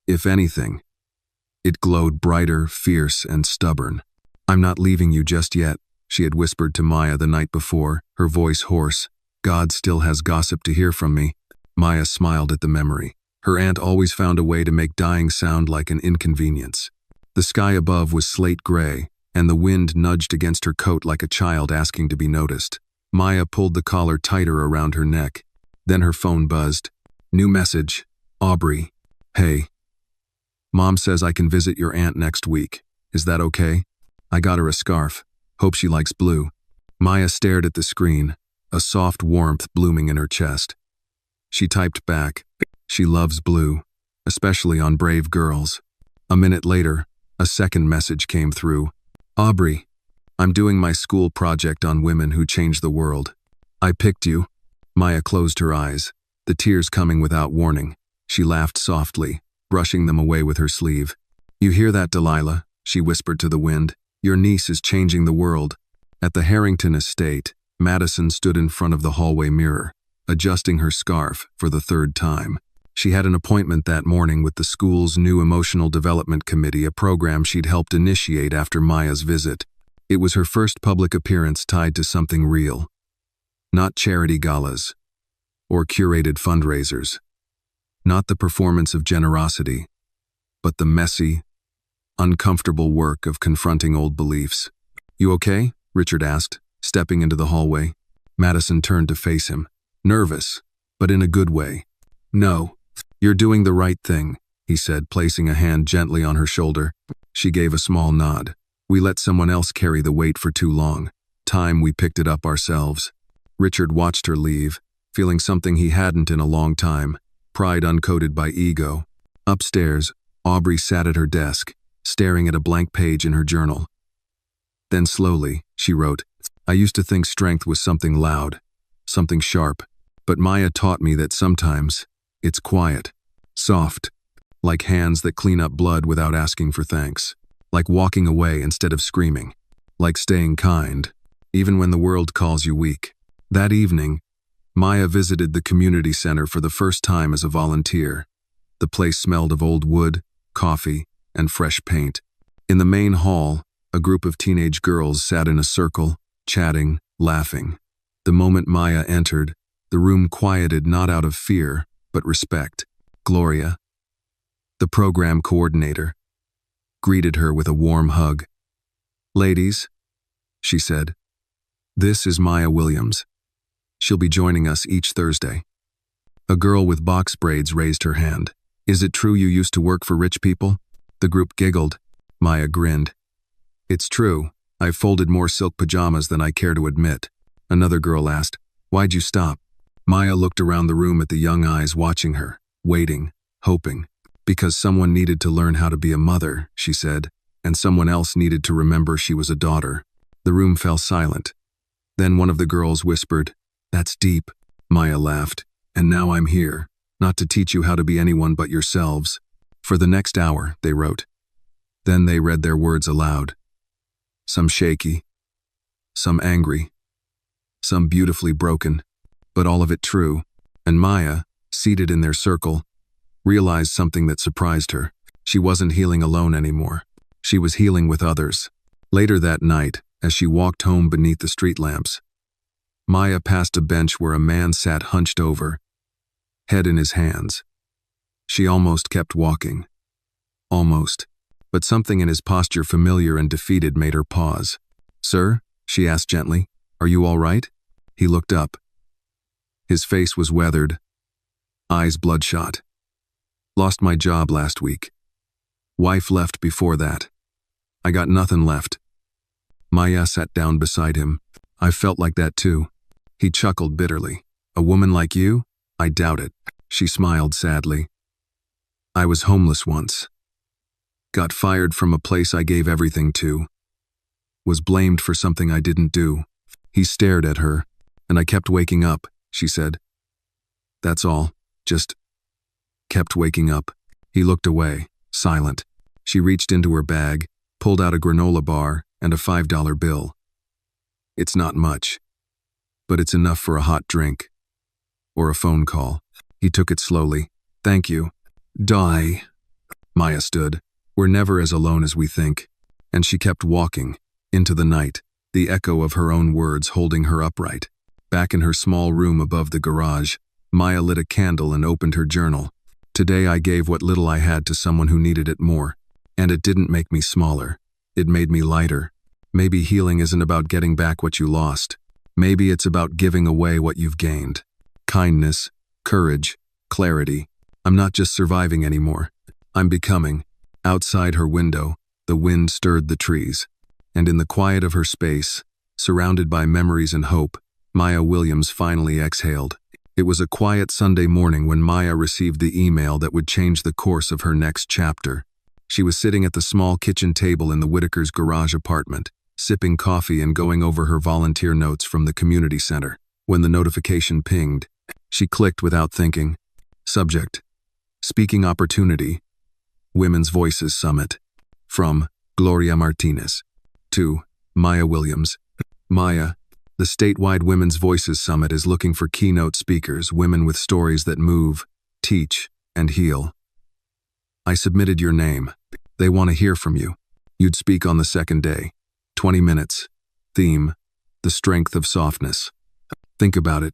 If anything, it glowed brighter, fierce, and stubborn. "I'm not leaving you just yet," she had whispered to Maya the night before, her voice hoarse. "God still has gossip to hear from me." Maya smiled at the memory. Her aunt always found a way to make dying sound like an inconvenience. The sky above was slate gray, and the wind nudged against her coat like a child asking to be noticed. Maya pulled the collar tighter around her neck. Then her phone buzzed. New message. "Aubrey. Hey. Mom says I can visit your aunt next week. Is that okay? I got her a scarf. Hope she likes blue." Maya stared at the screen, a soft warmth blooming in her chest. She typed back, "She loves blue, especially on brave girls." A minute later, a second message came through. "Aubrey, I'm doing my school project on women who change the world. I picked you. Maya closed her eyes, the tears coming without warning. She laughed softly, brushing them away with her sleeve. "You hear that, Delilah?" she whispered to the wind. "Your niece is changing the world." At the Harrington estate, Madison stood in front of the hallway mirror, adjusting her scarf for the third time. She had an appointment that morning with the school's new Emotional Development Committee, a program she'd helped initiate after Maya's visit. It was her first public appearance tied to something real. Not charity galas or curated fundraisers. Not the performance of generosity, but the messy, uncomfortable work of confronting old beliefs. "You okay?" Richard asked, stepping into the hallway. Madison turned to face him, nervous, but in a good way. "No, you're doing the right thing," he said, placing a hand gently on her shoulder. She gave a small nod. "We let someone else carry the weight for too long. Time we picked it up ourselves." Richard watched her leave, feeling something he hadn't in a long time, pride uncoated by ego. Upstairs, Aubrey sat at her desk, staring at a blank page in her journal. Then slowly, she wrote, "I used to think strength was something loud, something sharp, but Maya taught me that sometimes it's quiet, soft, like hands that clean up blood without asking for thanks, like walking away instead of screaming, like staying kind, even when the world calls you weak." That evening, Maya visited the community center for the first time as a volunteer. The place smelled of old wood, coffee, and fresh paint. In the main hall, a group of teenage girls sat in a circle, chatting, laughing. The moment Maya entered, the room quieted not out of fear, but respect. Gloria, the program coordinator, greeted her with a warm hug. "Ladies," she said, "this is Maya Williams. She'll be joining us each Thursday." A girl with box braids raised her hand. "Is it true you used to work for rich people?" The group giggled. Maya grinned. "It's true. I've folded more silk pajamas than I care to admit." Another girl asked, "Why'd you stop?" Maya looked around the room at the young eyes watching her, waiting, hoping. "Because someone needed to learn how to be a mother," she said, "and someone else needed to remember she was a daughter." The room fell silent. Then one of the girls whispered, "That's deep." Maya laughed. "And now I'm here, not to teach you how to be anyone but yourselves." For the next hour, they wrote. Then they read their words aloud. Some shaky, some angry, some beautifully broken, but all of it true. And Maya, seated in their circle, realized something that surprised her. She wasn't healing alone anymore. She was healing with others. Later that night, as she walked home beneath the street lamps, Maya passed a bench where a man sat hunched over, head in his hands. She almost kept walking. Almost. But something in his posture, familiar and defeated, made her pause. "Sir?" she asked gently. "Are you all right?" He looked up. His face was weathered, eyes bloodshot. "Lost my job last week. Wife left before that. I got nothing left." Maya sat down beside him. "I felt like that too." He chuckled bitterly. "A woman like you? I doubt it." She smiled sadly. "I was homeless once. Got fired from a place I gave everything to. Was blamed for something I didn't do." He stared at her. "And I kept waking up," she said. "That's all. Just kept waking up." He looked away, silent. She reached into her bag, pulled out a granola bar and a $5 bill. "It's not much, but it's enough for a hot drink. Or a phone call." He took it slowly. "Thank you." "Die." Maya stood. "We're never as alone as we think." And she kept walking, into the night, the echo of her own words holding her upright. Back in her small room above the garage, Maya lit a candle and opened her journal. "Today I gave what little I had to someone who needed it more. And it didn't make me smaller. It made me lighter. Maybe healing isn't about getting back what you lost. Maybe it's about giving away what you've gained. Kindness, courage, clarity. I'm not just surviving anymore. I'm becoming." Outside her window, the wind stirred the trees. And in the quiet of her space, surrounded by memories and hope, Maya Williams finally exhaled. It was a quiet Sunday morning when Maya received the email that would change the course of her next chapter. She was sitting at the small kitchen table in the Whitaker's garage apartment, sipping coffee and going over her volunteer notes from the community center. When the notification pinged, she clicked without thinking. Subject: Speaking Opportunity, Women's Voices Summit. From Gloria Martinez. To Maya Williams. Maya, the statewide Women's Voices Summit is looking for keynote speakers, women with stories that move, teach, and heal. I submitted your name. They want to hear from you. You'd speak on the second day. 20 minutes. Theme: The Strength of Softness. Think about it.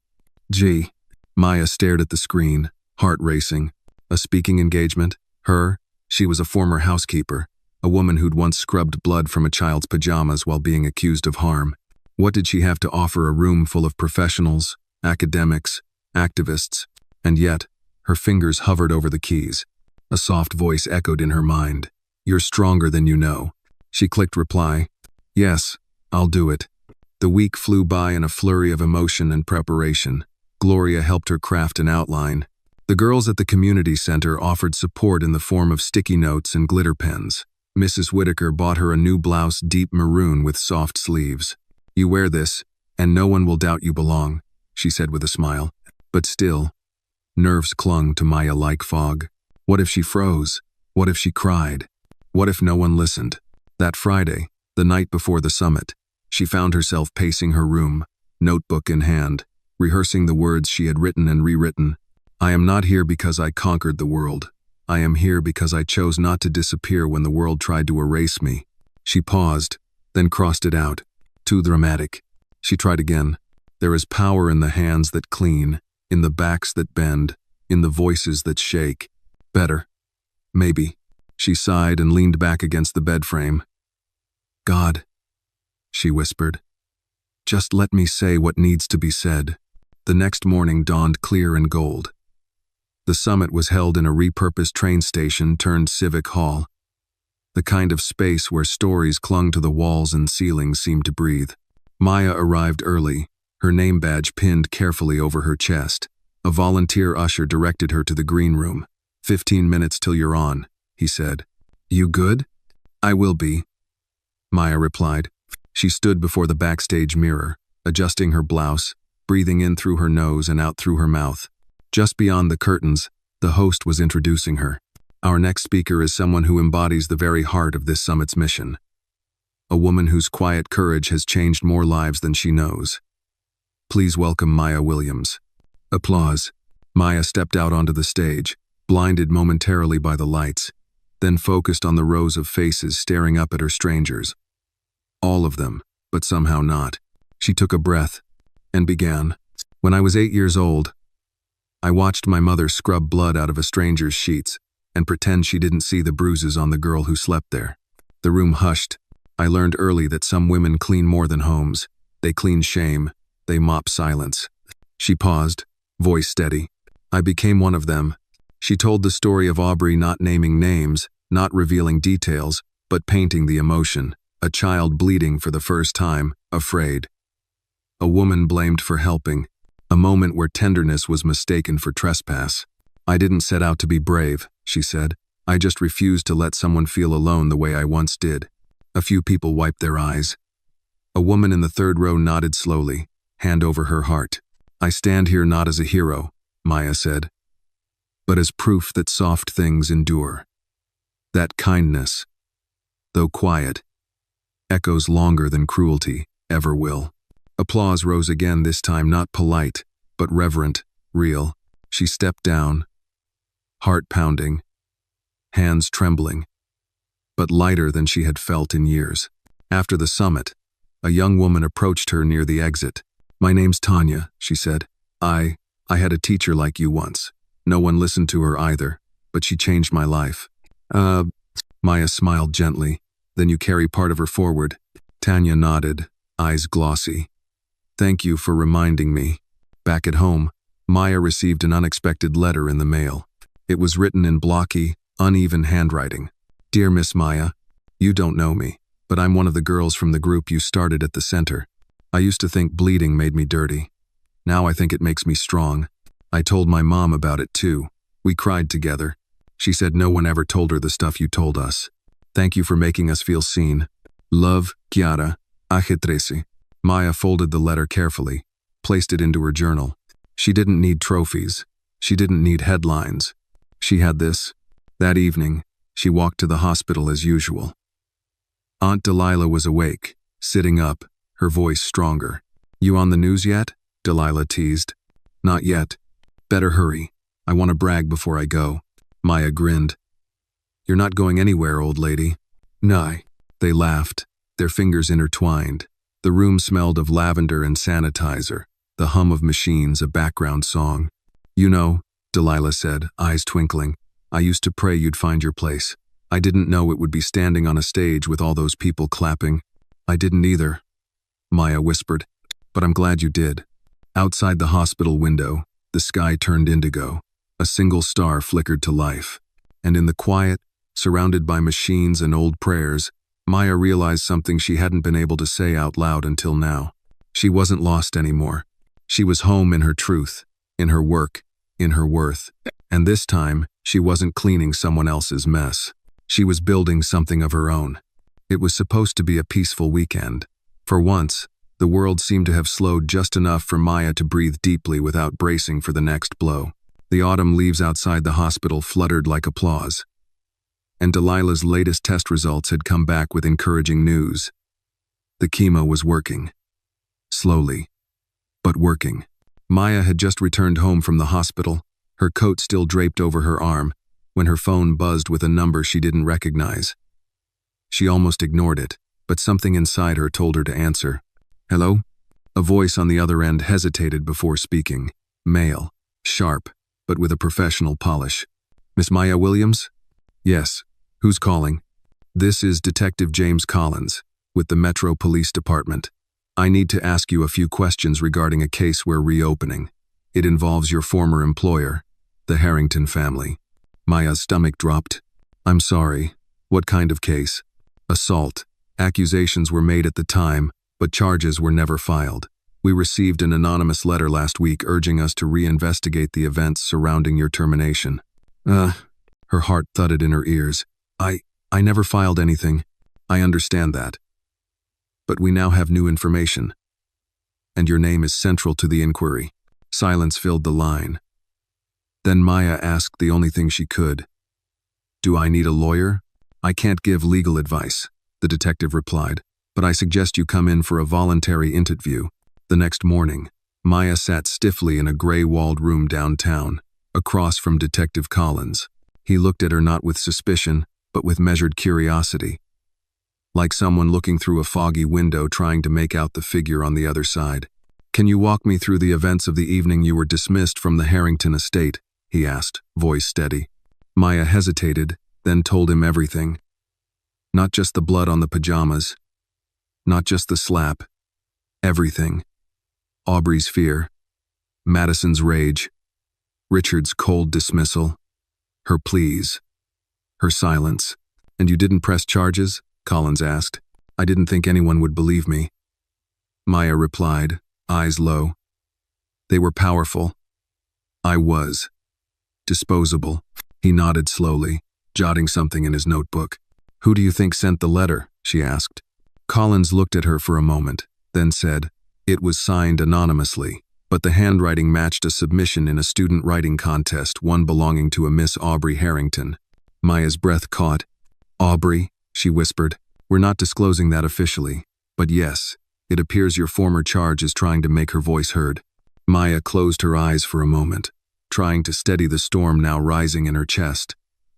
Gee. Maya stared at the screen, heart racing. A speaking engagement? Her? She was a former housekeeper, a woman who'd once scrubbed blood from a child's pajamas while being accused of harm. What did she have to offer a room full of professionals, academics, activists? And yet, her fingers hovered over the keys. A soft voice echoed in her mind. You're stronger than you know. She clicked reply. Yes, I'll do it. The week flew by in a flurry of emotion and preparation. Gloria helped her craft an outline. The girls at the community center offered support in the form of sticky notes and glitter pens. Mrs. Whitaker bought her a new blouse, deep maroon with soft sleeves. You wear this, and no one will doubt you belong, she said with a smile. But still, nerves clung to Maya like fog. What if she froze? What if she cried? What if no one listened? That Friday, the night before the summit, she found herself pacing her room, notebook in hand, rehearsing the words she had written and rewritten. I am not here because I conquered the world. I am here because I chose not to disappear when the world tried to erase me. She paused, then crossed it out. Too dramatic. She tried again. There is power in the hands that clean, in the backs that bend, in the voices that shake. Better. Maybe. She sighed and leaned back against the bed frame. God, she whispered. Just let me say what needs to be said. The next morning dawned clear and gold. The summit was held in a repurposed train station turned civic hall. The kind of space where stories clung to the walls and ceilings seemed to breathe. Maya arrived early, her name badge pinned carefully over her chest. A volunteer usher directed her to the green room. 15 minutes till you're on, he said. You good? I will be, Maya replied. She stood before the backstage mirror, adjusting her blouse, breathing in through her nose and out through her mouth. Just beyond the curtains, the host was introducing her. Our next speaker is someone who embodies the very heart of this summit's mission. A woman whose quiet courage has changed more lives than she knows. Please welcome Maya Williams. Applause. Maya stepped out onto the stage, blinded momentarily by the lights, then focused on the rows of faces staring up at her strangers. All of them, but somehow not. She took a breath and began. When I was 8 years old, I watched my mother scrub blood out of a stranger's sheets and pretend she didn't see the bruises on the girl who slept there. The room hushed. I learned early that some women clean more than homes. They clean shame. They mop silence. She paused, voice steady. I became one of them. She told the story of Aubrey not naming names, not revealing details, but painting the emotion. A child bleeding for the first time, afraid. A woman blamed for helping. A moment where tenderness was mistaken for trespass. I didn't set out to be brave, she said. I just refused to let someone feel alone the way I once did. A few people wiped their eyes. A woman in the third row nodded slowly, hand over her heart. I stand here not as a hero, Maya said, but as proof that soft things endure. That kindness, though quiet, echoes longer than cruelty ever will. Applause rose again, this time not polite, but reverent, real. She stepped down, heart pounding, hands trembling, but lighter than she had felt in years. After the summit, a young woman approached her near the exit. My name's Tanya, she said. I had a teacher like you once. No one listened to her either, but she changed my life. Maya smiled gently. Then you carry part of her forward. Tanya nodded, eyes glossy. Thank you for reminding me. Back at home, Maya received an unexpected letter in the mail. It was written in blocky, uneven handwriting. Dear Miss Maya, you don't know me, but I'm one of the girls from the group you started at the center. I used to think bleeding made me dirty. Now I think it makes me strong. I told my mom about it too. We cried together. She said no one ever told her the stuff you told us. Thank you for making us feel seen. Love, Chiara, Aje Trece. Maya folded the letter carefully, placed it into her journal. She didn't need trophies. She didn't need headlines. She had this. That evening, she walked to the hospital as usual. Aunt Delilah was awake, sitting up, her voice stronger. "You on the news yet?" Delilah teased. "Not yet. Better hurry. I want to brag before I go." Maya grinned. "You're not going anywhere, old lady." "No." They laughed, their fingers intertwined. The room smelled of lavender and sanitizer, the hum of machines a background song. "You know," Delilah said, eyes twinkling, "I used to pray you'd find your place. I didn't know it would be standing on a stage with all those people clapping." "I didn't either," Maya whispered, "but I'm glad you did." Outside the hospital window, the sky turned indigo. A single star flickered to life. And in the quiet, surrounded by machines and old prayers, Maya realized something she hadn't been able to say out loud until now. She wasn't lost anymore. She was home in her truth, in her work, in her worth. And this time, she wasn't cleaning someone else's mess. She was building something of her own. It was supposed to be a peaceful weekend. For once, the world seemed to have slowed just enough for Maya to breathe deeply without bracing for the next blow. The autumn leaves outside the hospital fluttered like applause. And Delilah's latest test results had come back with encouraging news. The chemo was working. Slowly, but working. Maya had just returned home from the hospital, her coat still draped over her arm, when her phone buzzed with a number she didn't recognize. She almost ignored it, but something inside her told her to answer. "Hello?" A voice on the other end hesitated before speaking. Male, sharp, but with a professional polish. "Miss Maya Williams?" "Yes. Who's calling?" "This is Detective James Collins, with the Metro Police Department. I need to ask you a few questions regarding a case we're reopening. It involves your former employer, the Harrington family." Maya's stomach dropped. "I'm sorry. What kind of case?" "Assault. Accusations were made at the time, but charges were never filed. We received an anonymous letter last week urging us to reinvestigate the events surrounding your termination." Her heart thudded in her ears. I never filed anything. I understand that. But we now have new information. And your name is central to the inquiry." Silence filled the line. Then Maya asked the only thing she could. "Do I need a lawyer?" "I can't give legal advice," the detective replied, "but I suggest you come in for a voluntary interview." The next morning, Maya sat stiffly in a gray-walled room downtown, across from Detective Collins. He looked at her not with suspicion, but with measured curiosity. Like someone looking through a foggy window trying to make out the figure on the other side. "Can you walk me through the events of the evening you were dismissed from the Harrington estate?" he asked, voice steady. Maya hesitated, then told him everything. Not just the blood on the pajamas. Not just the slap. Everything. Aubrey's fear. Madison's rage. Richard's cold dismissal. Her pleas. Her silence. "And you didn't press charges?" Collins asked. "I didn't think anyone would believe me." Maya replied, eyes low. "They were powerful. I was. Disposable." He nodded slowly, jotting something in his notebook. "Who do you think sent the letter?" she asked. Collins looked at her for a moment, then said, "It was signed anonymously, but the handwriting matched a submission in a student writing contest, one belonging to a Miss Aubrey Harrington." Maya's breath caught. "Aubrey," she whispered. "We're not disclosing that officially, but yes, it appears your former charge is trying to make her voice heard." Maya closed her eyes for a moment, trying to steady the storm now rising in her chest.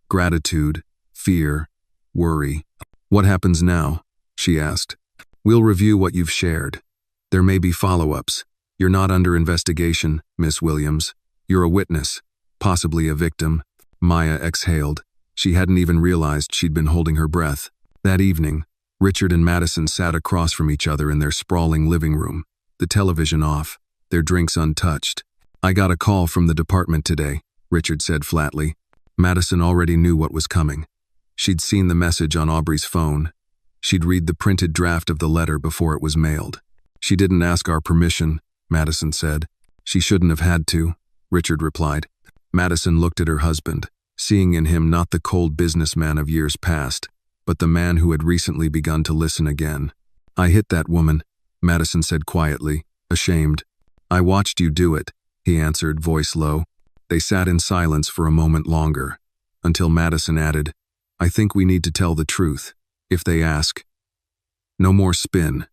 Gratitude, fear, worry. "What happens now?" she asked. "We'll review what you've shared. There may be follow-ups. You're not under investigation, Miss Williams. You're a witness, possibly a victim." Maya exhaled. She hadn't even realized she'd been holding her breath. That evening, Richard and Madison sat across from each other in their sprawling living room, the television off, their drinks untouched. "I got a call from the department today," Richard said flatly. Madison already knew what was coming. She'd seen the message on Aubrey's phone. She'd read the printed draft of the letter before it was mailed. "She didn't ask our permission," Madison said. "She shouldn't have had to," Richard replied. Madison looked at her husband, seeing in him not the cold businessman of years past, but the man who had recently begun to listen again. "I hit that woman," Madison said quietly, ashamed. I watched you do it, he answered, voice low. They sat in silence for a moment longer, until Madison added, I think we need to tell the truth, if they ask. No more spin.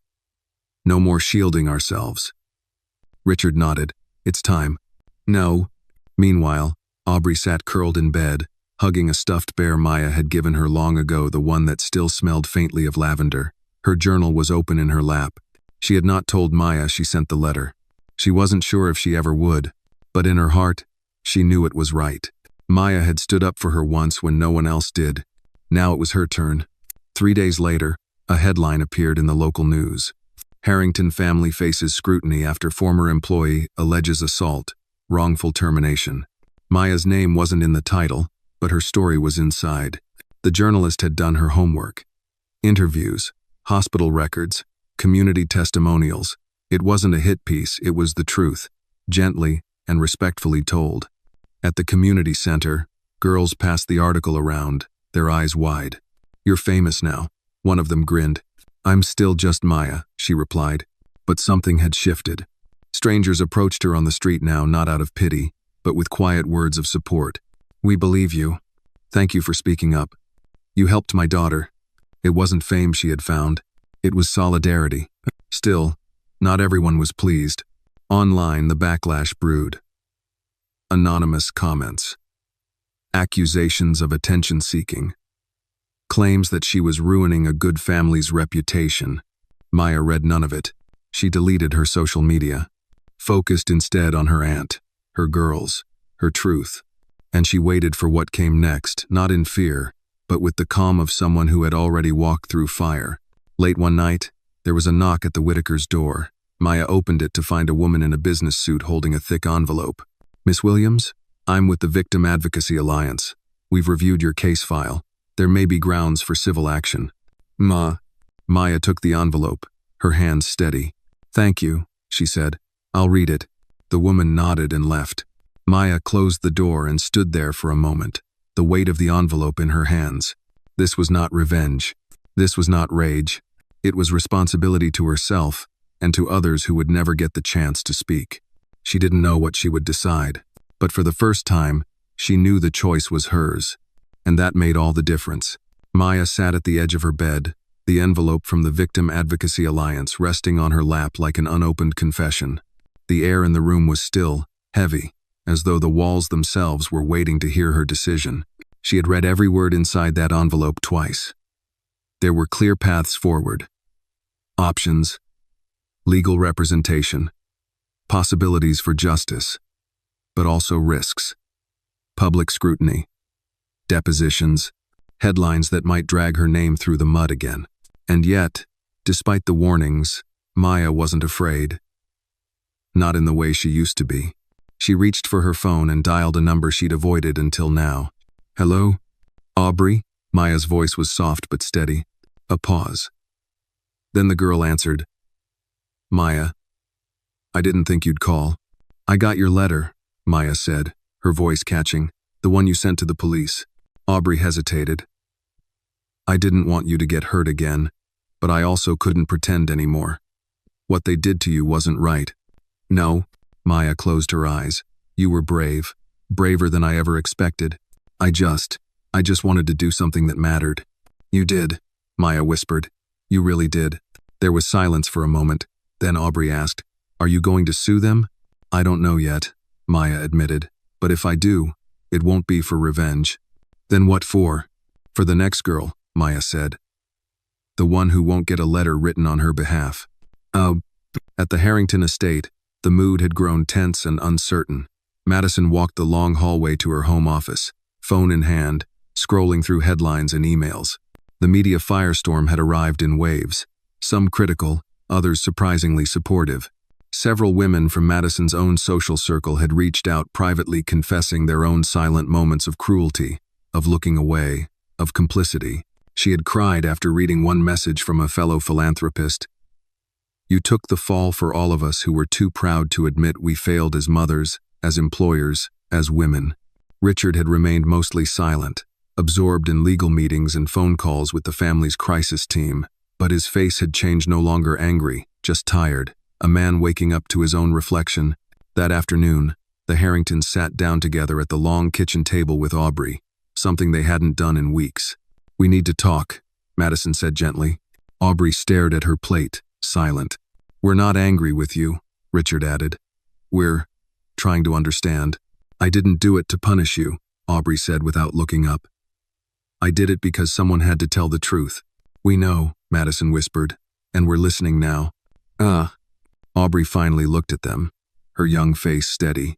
No more shielding ourselves. Richard nodded. It's time. No. Meanwhile, Aubrey sat curled in bed, hugging a stuffed bear Maya had given her long ago, the one that still smelled faintly of lavender. Her journal was open in her lap. She had not told Maya she sent the letter. She wasn't sure if she ever would, but in her heart, she knew it was right. Maya had stood up for her once when no one else did. Now it was her turn. 3 days later, a headline appeared in the local news. Harrington family faces scrutiny after former employee alleges assault, wrongful termination. Maya's name wasn't in the title, but her story was inside. The journalist had done her homework. Interviews, hospital records, community testimonials. It wasn't a hit piece, it was the truth, gently and respectfully told. At the community center, girls passed the article around, their eyes wide. You're famous now, one of them grinned. I'm still just Maya, she replied, but something had shifted. Strangers approached her on the street now, not out of pity, but with quiet words of support. We believe you. Thank you for speaking up. You helped my daughter. It wasn't fame she had found. It was solidarity. Still, not everyone was pleased. Online, the backlash brewed. Anonymous comments. Accusations of attention-seeking. Claims that she was ruining a good family's reputation. Maya read none of it. She deleted her social media, focused instead on her aunt, her girls, her truth. And she waited for what came next, not in fear, but with the calm of someone who had already walked through fire. Late one night, there was a knock at the Whitakers' door. Maya opened it to find a woman in a business suit holding a thick envelope. Miss Williams, I'm with the Victim Advocacy Alliance. We've reviewed your case file. There may be grounds for civil action. Maya took the envelope, her hands steady. Thank you, she said. I'll read it. The woman nodded and left. Maya closed the door and stood there for a moment, the weight of the envelope in her hands. This was not revenge. This was not rage. It was responsibility to herself and to others who would never get the chance to speak. She didn't know what she would decide, but for the first time, she knew the choice was hers. And that made all the difference. Maya sat at the edge of her bed, the envelope from the Victim Advocacy Alliance resting on her lap like an unopened confession. The air in the room was still, heavy, as though the walls themselves were waiting to hear her decision. She had read every word inside that envelope twice. There were clear paths forward. Options, legal representation, possibilities for justice, but also risks. Public scrutiny, depositions, headlines that might drag her name through the mud again. And yet, despite the warnings, Maya wasn't afraid. Not in the way she used to be. She reached for her phone and dialed a number she'd avoided until now. Hello? Aubrey? Maya's voice was soft but steady. A pause. Then the girl answered. Maya. I didn't think you'd call. I got your letter, Maya said, her voice catching. The one you sent to the police. Aubrey hesitated. I didn't want you to get hurt again, but I also couldn't pretend anymore. What they did to you wasn't right. No, Maya closed her eyes. You were brave, braver than I ever expected. I just wanted to do something that mattered. You did, Maya whispered. You really did. There was silence for a moment. Then Aubrey asked, Are you going to sue them? I don't know yet, Maya admitted. But if I do, it won't be for revenge. Then what for? For the next girl, Maya said. The one who won't get a letter written on her behalf. At the Harrington estate, the mood had grown tense and uncertain. Madison walked the long hallway to her home office, phone in hand, scrolling through headlines and emails. The media firestorm had arrived in waves, some critical, others surprisingly supportive. Several women from Madison's own social circle had reached out privately confessing their own silent moments of cruelty, of looking away, of complicity. She had cried after reading one message from a fellow philanthropist. You took the fall for all of us who were too proud to admit we failed as mothers, as employers, as women. Richard had remained mostly silent, absorbed in legal meetings and phone calls with the family's crisis team, but his face had changed, no longer angry, just tired, a man waking up to his own reflection. That afternoon, the Harringtons sat down together at the long kitchen table with Aubrey, something they hadn't done in weeks. "We need to talk," Madison said gently. Aubrey stared at her plate, silent. "We're not angry with you," Richard added. "We're trying to understand." "I didn't do it to punish you," Aubrey said without looking up. "I did it because someone had to tell the truth." "We know," Madison whispered, "and we're listening now." Aubrey finally looked at them, her young face steady.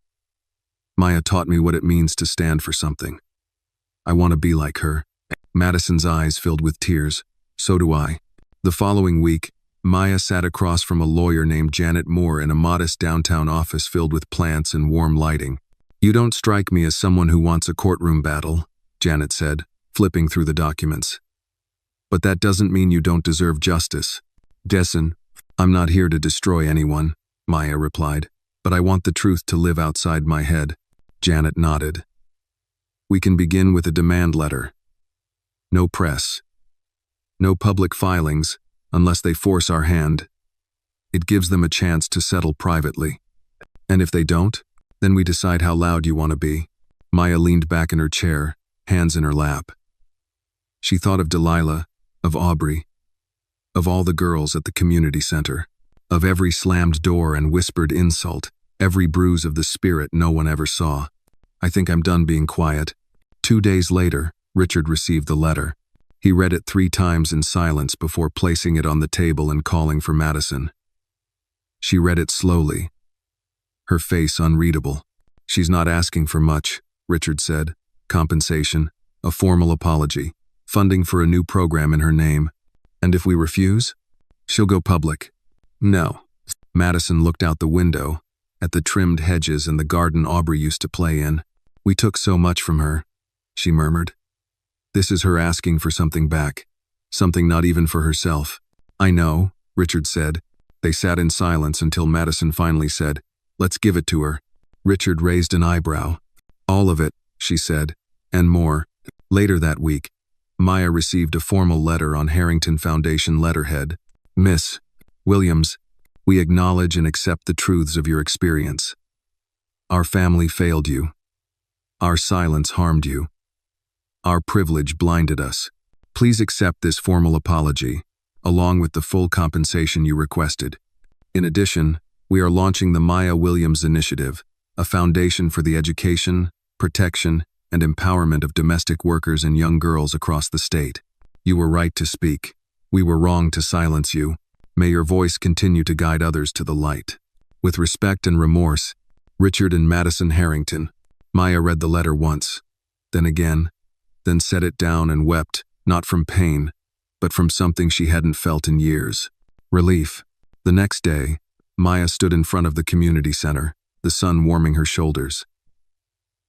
"Maya taught me what it means to stand for something. I want to be like her." Madison's eyes filled with tears. "So do I." The following week, Maya sat across from a lawyer named Janet Moore in a modest downtown office filled with plants and warm lighting. "You don't strike me as someone who wants a courtroom battle," Janet said, flipping through the documents. "But that doesn't mean you don't deserve justice." "Dessen, I'm not here to destroy anyone," Maya replied, "but I want the truth to live outside my head." Janet nodded. "We can begin with a demand letter. No press. No public filings, unless they force our hand. It gives them a chance to settle privately. And if they don't, then we decide how loud you want to be." Maya leaned back in her chair, hands in her lap. She thought of Delilah, of Aubrey, of all the girls at the community center, of every slammed door and whispered insult, every bruise of the spirit no one ever saw. "I think I'm done being quiet." 2 days later, Richard received the letter. He read it 3 times in silence before placing it on the table and calling for Madison. She read it slowly, her face unreadable. "She's not asking for much," Richard said. "Compensation, a formal apology, funding for a new program in her name. And if we refuse, she'll go public." "No." Madison looked out the window, at the trimmed hedges and the garden Aubrey used to play in. "We took so much from her," she murmured. "This is her asking for something back, something not even for herself." "I know," Richard said. They sat in silence until Madison finally said, "Let's give it to her." Richard raised an eyebrow. "All of it," she said, "and more." Later that week, Maya received a formal letter on Harrington Foundation letterhead. "Miss Williams, we acknowledge and accept the truths of your experience. Our family failed you. Our silence harmed you. Our privilege blinded us. Please accept this formal apology, along with the full compensation you requested. In addition, we are launching the Maya Williams Initiative, a foundation for the education, protection, and empowerment of domestic workers and young girls across the state. You were right to speak. We were wrong to silence you. May your voice continue to guide others to the light." With respect and remorse, Richard and Madison Harrington. Maya read the letter once, then again, then set it down and wept, not from pain, but from something she hadn't felt in years. Relief. The next day, Maya stood in front of the community center, the sun warming her shoulders.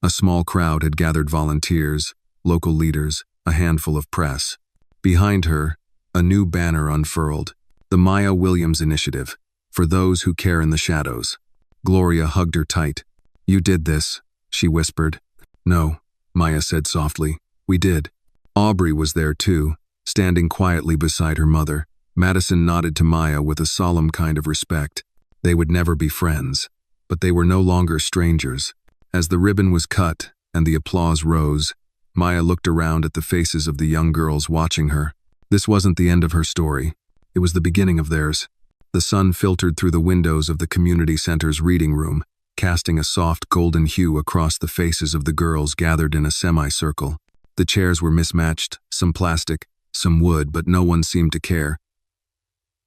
A small crowd had gathered volunteers, local leaders, a handful of press. Behind her, a new banner unfurled, the Maya Williams Initiative, for those who care in the shadows. Gloria hugged her tight. "You did this," she whispered. "No," Maya said softly. "We did." Aubrey was there too, standing quietly beside her mother. Madison nodded to Maya with a solemn kind of respect. They would never be friends, but they were no longer strangers. As the ribbon was cut and the applause rose, Maya looked around at the faces of the young girls watching her. This wasn't the end of her story. It was the beginning of theirs. The sun filtered through the windows of the community center's reading room, casting a soft golden hue across the faces of the girls gathered in a semicircle. The chairs were mismatched, some plastic, some wood, but no one seemed to care.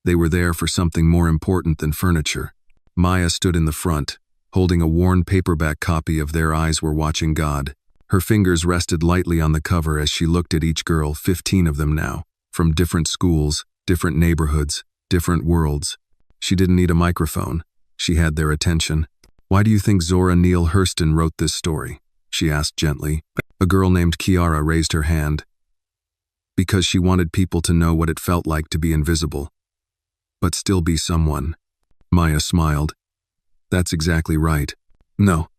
They were there for something more important than furniture. Maya stood in the front, holding a worn paperback copy of Their Eyes Were Watching God. Her fingers rested lightly on the cover as she looked at each girl, 15 of them now, from different schools, different neighborhoods, different worlds. She didn't need a microphone. She had their attention. "Why do you think Zora Neale Hurston wrote this story?" she asked gently. A girl named Kiara raised her hand. "Because she wanted people to know what it felt like to be invisible, but still be someone." Maya smiled. "That's exactly right." "No."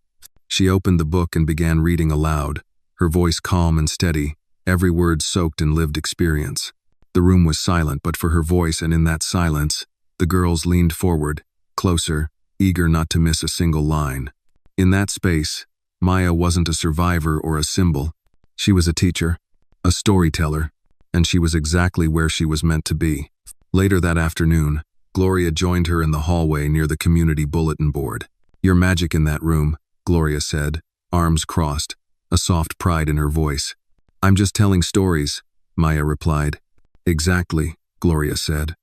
She opened the book and began reading aloud, her voice calm and steady, every word soaked in lived experience. The room was silent but for her voice, and in that silence, the girls leaned forward, closer, eager not to miss a single line. In that space, Maya wasn't a survivor or a symbol. She was a teacher, a storyteller, and she was exactly where she was meant to be. Later that afternoon, Gloria joined her in the hallway near the community bulletin board. "You're magic in that room," Gloria said, arms crossed, a soft pride in her voice. "I'm just telling stories," Maya replied. "Exactly," Gloria said.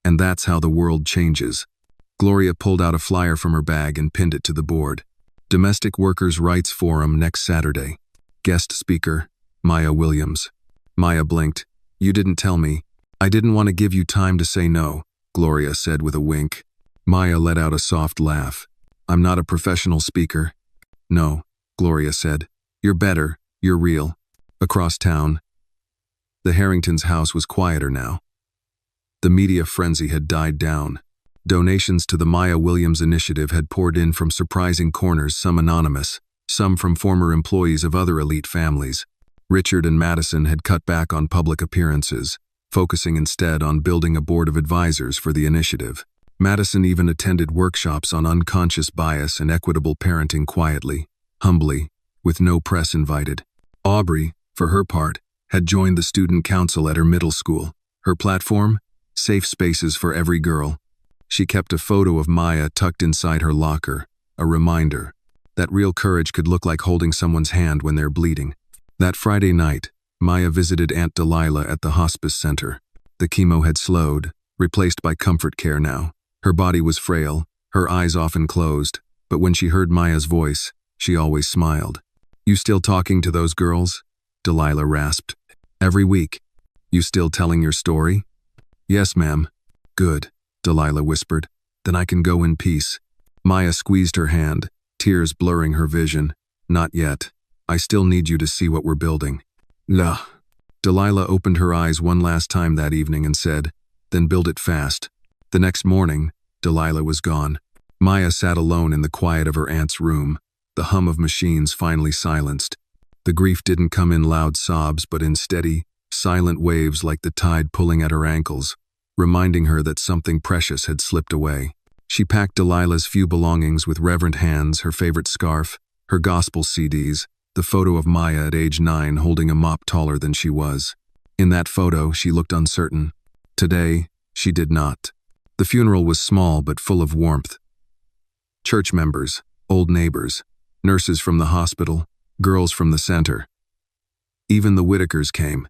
"And that's how the world changes." Gloria pulled out a flyer from her bag and pinned it to the board. Domestic Workers' Rights Forum next Saturday. Guest speaker, Maya Williams. Maya blinked. "You didn't tell me. I didn't want to give you time to say no," Gloria said with a wink. Maya let out a soft laugh. "I'm not a professional speaker." "No," Gloria said. "You're better. You're real." Across town, the Harringtons' house was quieter now. The media frenzy had died down. Donations to the Maya Williams initiative had poured in from surprising corners, some anonymous, some from former employees of other elite families. Richard and Madison had cut back on public appearances, focusing instead on building a board of advisors for the initiative. Madison even attended workshops on unconscious bias and equitable parenting quietly, humbly, with no press invited. Aubrey, for her part, had joined the student council at her middle school. Her platform? Safe spaces for every girl. She kept a photo of Maya tucked inside her locker, a reminder that real courage could look like holding someone's hand when they're bleeding. That Friday night, Maya visited Aunt Delilah at the hospice center. The chemo had slowed, replaced by comfort care now. Her body was frail, her eyes often closed, but when she heard Maya's voice, she always smiled. "You still talking to those girls?" Delilah rasped. "Every week. You still telling your story?" "Yes, ma'am." "Good," Delilah whispered. "Then I can go in peace." Maya squeezed her hand, tears blurring her vision. "Not yet. I still need you to see what we're building." "Lah." Delilah opened her eyes one last time that evening and said, "Then build it fast." The next morning, Delilah was gone. Maya sat alone in the quiet of her aunt's room, the hum of machines finally silenced. The grief didn't come in loud sobs, but in steady, silent waves like the tide pulling at her ankles, reminding her that something precious had slipped away. She packed Delilah's few belongings with reverent hands, her favorite scarf, her gospel CDs, the photo of Maya at age 9 holding a mop taller than she was. In that photo, she looked uncertain. Today, she did not. The funeral was small but full of warmth. Church members, old neighbors, nurses from the hospital, girls from the center. Even the Whitakers came.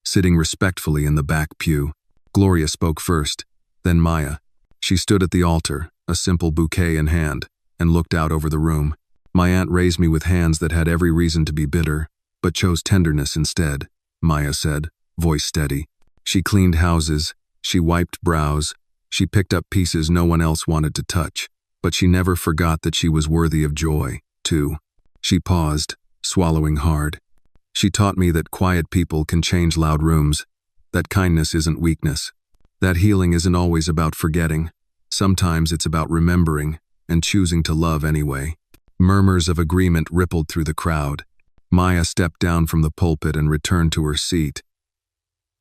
Sitting respectfully in the back pew, Gloria spoke first, then Maya. She stood at the altar, a simple bouquet in hand, and looked out over the room. "My aunt raised me with hands that had every reason to be bitter, but chose tenderness instead," Maya said, voice steady. "She cleaned houses, she wiped brows, she picked up pieces no one else wanted to touch, but she never forgot that she was worthy of joy, too." She paused, swallowing hard. "She taught me that quiet people can change loud rooms, that kindness isn't weakness, that healing isn't always about forgetting. Sometimes it's about remembering and choosing to love anyway." Murmurs of agreement rippled through the crowd. Maya stepped down from the pulpit and returned to her seat.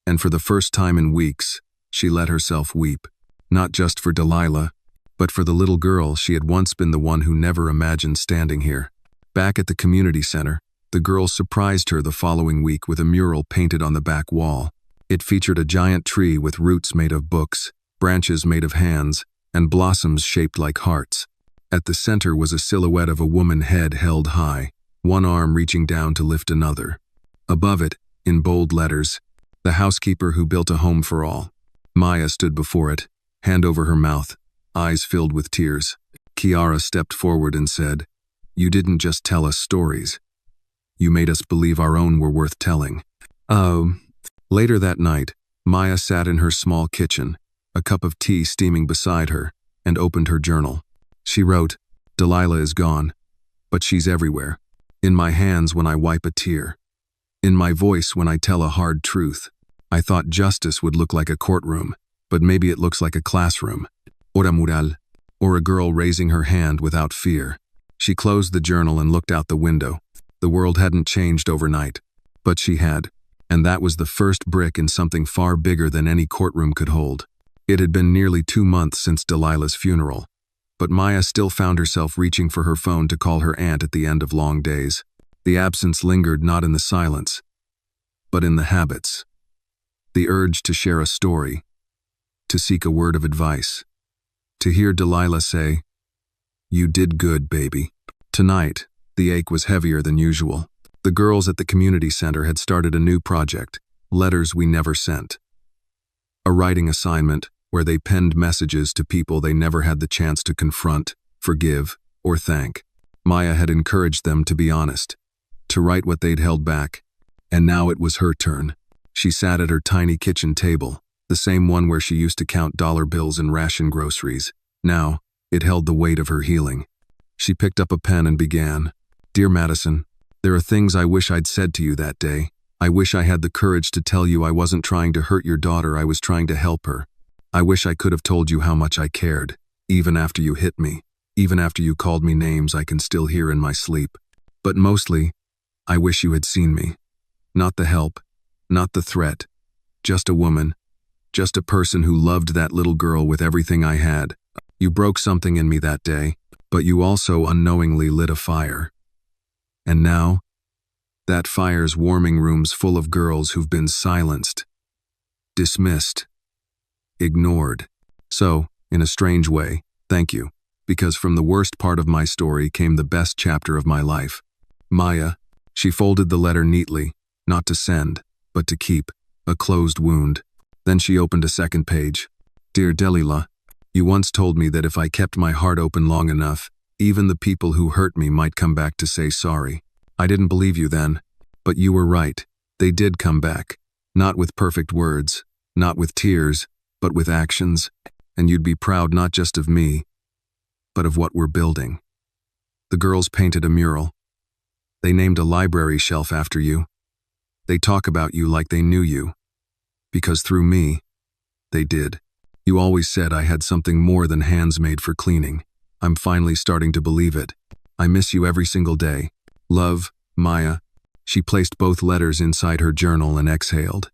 And for the first time in weeks, she let herself weep. Not just for Delilah, but for the little girl she had once been, the one who never imagined standing here. Back at the community center, the girls surprised her the following week with a mural painted on the back wall. It featured a giant tree with roots made of books, branches made of hands, and blossoms shaped like hearts. At the center was a silhouette of a woman, head held high, one arm reaching down to lift another. Above it, in bold letters, "The housekeeper who built a home for all." Maya stood before it, hand over her mouth, eyes filled with tears. Kiara stepped forward and said, "You didn't just tell us stories. You made us believe our own were worth telling." Later that night, Maya sat in her small kitchen, a cup of tea steaming beside her, and opened her journal. She wrote, "Delilah is gone, but she's everywhere. In my hands when I wipe a tear. In my voice when I tell a hard truth. I thought justice would look like a courtroom, but maybe it looks like a classroom. Ora mural." Or a girl raising her hand without fear. She closed the journal and looked out the window. The world hadn't changed overnight, but she had, and that was the first brick in something far bigger than any courtroom could hold. It had been nearly 2 months since Delilah's funeral, but Maya still found herself reaching for her phone to call her aunt at the end of long days. The absence lingered not in the silence, but in the habits. The urge to share a story, to seek a word of advice, to hear Delilah say, "You did good, baby." Tonight, the ache was heavier than usual. The girls at the community center had started a new project, Letters We Never Sent. A writing assignment where they penned messages to people they never had the chance to confront, forgive, or thank. Maya had encouraged them to be honest, to write what they'd held back, and now it was her turn. She sat at her tiny kitchen table, the same one where she used to count dollar bills and ration groceries. Now, it held the weight of her healing. She picked up a pen and began. "Dear Madison, there are things I wish I'd said to you that day. I wish I had the courage to tell you I wasn't trying to hurt your daughter, I was trying to help her. I wish I could have told you how much I cared, even after you hit me, even after you called me names I can still hear in my sleep. But mostly, I wish you had seen me. Not the help, not the threat, just a woman, just a person who loved that little girl with everything I had. You broke something in me that day, but you also unknowingly lit a fire. And now, that fire's warming rooms full of girls who've been silenced, dismissed, ignored. So, in a strange way, thank you, because from the worst part of my story came the best chapter of my life." Maya, she folded the letter neatly, not to send, but to keep, a closed wound. Then she opened a second page. "Dear Delilah, you once told me that if I kept my heart open long enough, even the people who hurt me might come back to say sorry. I didn't believe you then, but you were right. They did come back. Not with perfect words, not with tears, but with actions, and you'd be proud not just of me, but of what we're building." The girls painted a mural. They named a library shelf after you. They talk about you like they knew you, because through me, they did. You always said I had something more than hands made for cleaning. I'm finally starting to believe it. I miss you every single day. Love, Maya. She placed both letters inside her journal and exhaled.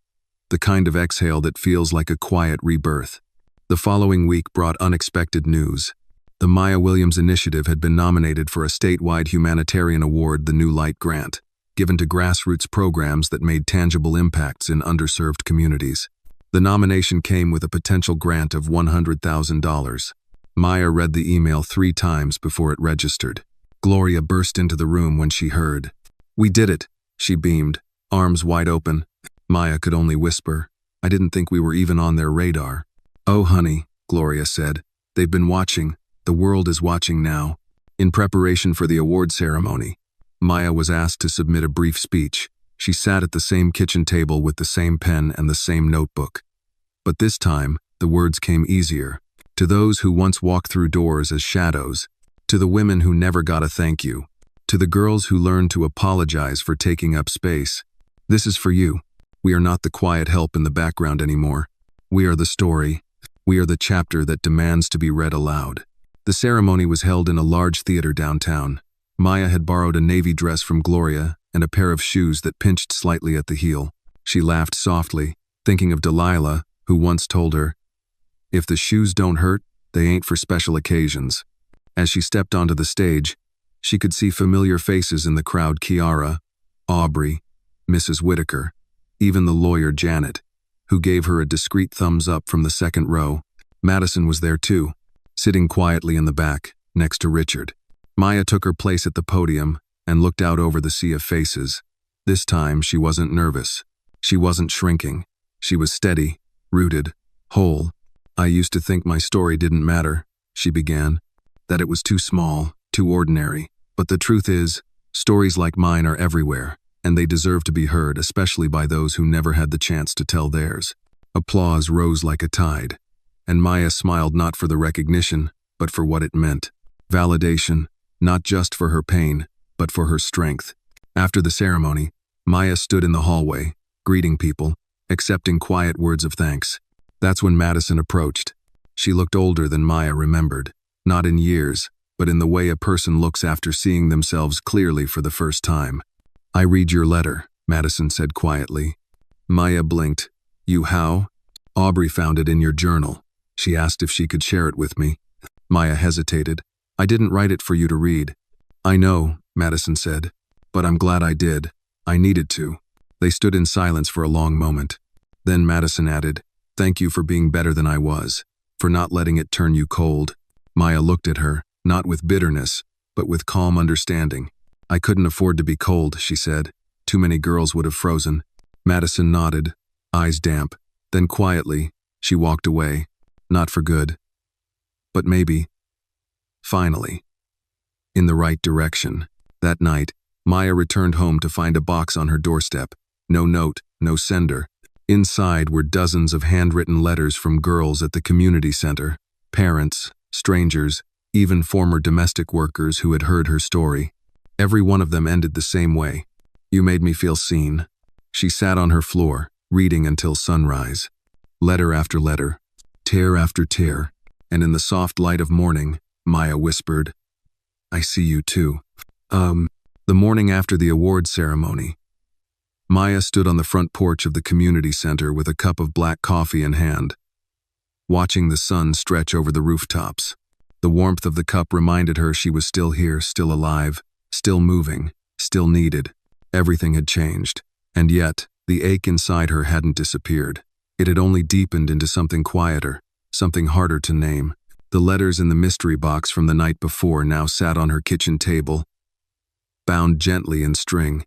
The kind of exhale that feels like a quiet rebirth. The following week brought unexpected news. The Maya Williams Initiative had been nominated for a statewide humanitarian award, the New Light Grant, given to grassroots programs that made tangible impacts in underserved communities. The nomination came with a potential grant of $100,000. Maya read the email 3 times before it registered. Gloria burst into the room when she heard. "We did it," she beamed, arms wide open. Maya could only whisper, "I didn't think we were even on their radar." "Oh, honey," Gloria said, "they've been watching. The world is watching now." In preparation for the award ceremony, Maya was asked to submit a brief speech. She sat at the same kitchen table with the same pen and the same notebook. But this time, the words came easier. To those who once walked through doors as shadows, to the women who never got a thank you, to the girls who learned to apologize for taking up space. This is for you. We are not the quiet help in the background anymore. We are the story. We are the chapter that demands to be read aloud. The ceremony was held in a large theater downtown. Maya had borrowed a navy dress from Gloria and a pair of shoes that pinched slightly at the heel. She laughed softly, thinking of Delilah, who once told her, "If the shoes don't hurt, they ain't for special occasions." As she stepped onto the stage, she could see familiar faces in the crowd: Kiara, Aubrey, Mrs. Whitaker, even the lawyer Janet, who gave her a discreet thumbs up from the second row. Madison was there too, sitting quietly in the back, next to Richard. Maya took her place at the podium and looked out over the sea of faces. This time she wasn't nervous. She wasn't shrinking. She was steady, rooted, whole. "I used to think my story didn't matter," she began, "that it was too small, too ordinary. But the truth is, stories like mine are everywhere, and they deserve to be heard, especially by those who never had the chance to tell theirs." Applause rose like a tide, and Maya smiled not for the recognition, but for what it meant. Validation, not just for her pain, but for her strength. After the ceremony, Maya stood in the hallway, greeting people, accepting quiet words of thanks. That's when Madison approached. She looked older than Maya remembered, not in years, but in the way a person looks after seeing themselves clearly for the first time. "I read your letter," Madison said quietly. Maya blinked. "You how?" "Aubrey found it in your journal. She asked if she could share it with me. Maya hesitated. I didn't write it for you to read. I know, Madison said, but I'm glad I did. I needed to. They stood in silence for a long moment. Then Madison added, thank you for being better than I was, for not letting it turn you cold. Maya looked at her, not with bitterness, but with calm understanding. I couldn't afford to be cold, she said. Too many girls would have frozen. Madison nodded, eyes damp. Then quietly, she walked away. Not for good. But maybe. Finally. In the right direction. That night, Maya returned home to find a box on her doorstep. No note, no sender. Inside were dozens of handwritten letters from girls at the community center, parents, strangers, even former domestic workers who had heard her story. Every one of them ended the same way. You made me feel seen. She sat on her floor, reading until sunrise. Letter after letter, tear after tear, and in the soft light of morning, Maya whispered, I see you too. The morning after the award ceremony, Maya stood on the front porch of the community center with a cup of black coffee in hand, watching the sun stretch over the rooftops. The warmth of the cup reminded her she was still here, still alive, still moving, still needed. Everything had changed, and yet, the ache inside her hadn't disappeared. It had only deepened into something quieter, something harder to name. The letters in the mystery box from the night before now sat on her kitchen table, bound gently in string.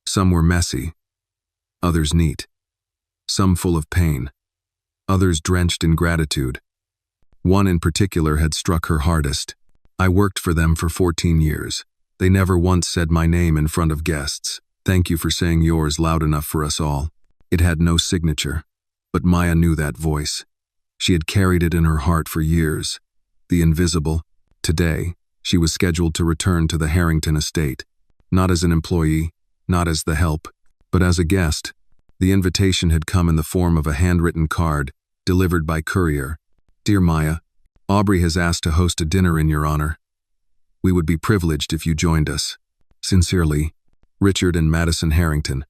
Some were messy, others neat. Some full of pain, others drenched in gratitude. One in particular had struck her hardest. I worked for them for 14 years. They never once said my name in front of guests. Thank you for saying yours loud enough for us all. It had no signature, but Maya knew that voice. She had carried it in her heart for years. The invisible. Today, she was scheduled to return to the Harrington estate. Not as an employee, not as the help, but as a guest. The invitation had come in the form of a handwritten card, delivered by courier. Dear Maya, Aubrey has asked to host a dinner in your honor. We would be privileged if you joined us. Sincerely, Richard and Madison Harrington.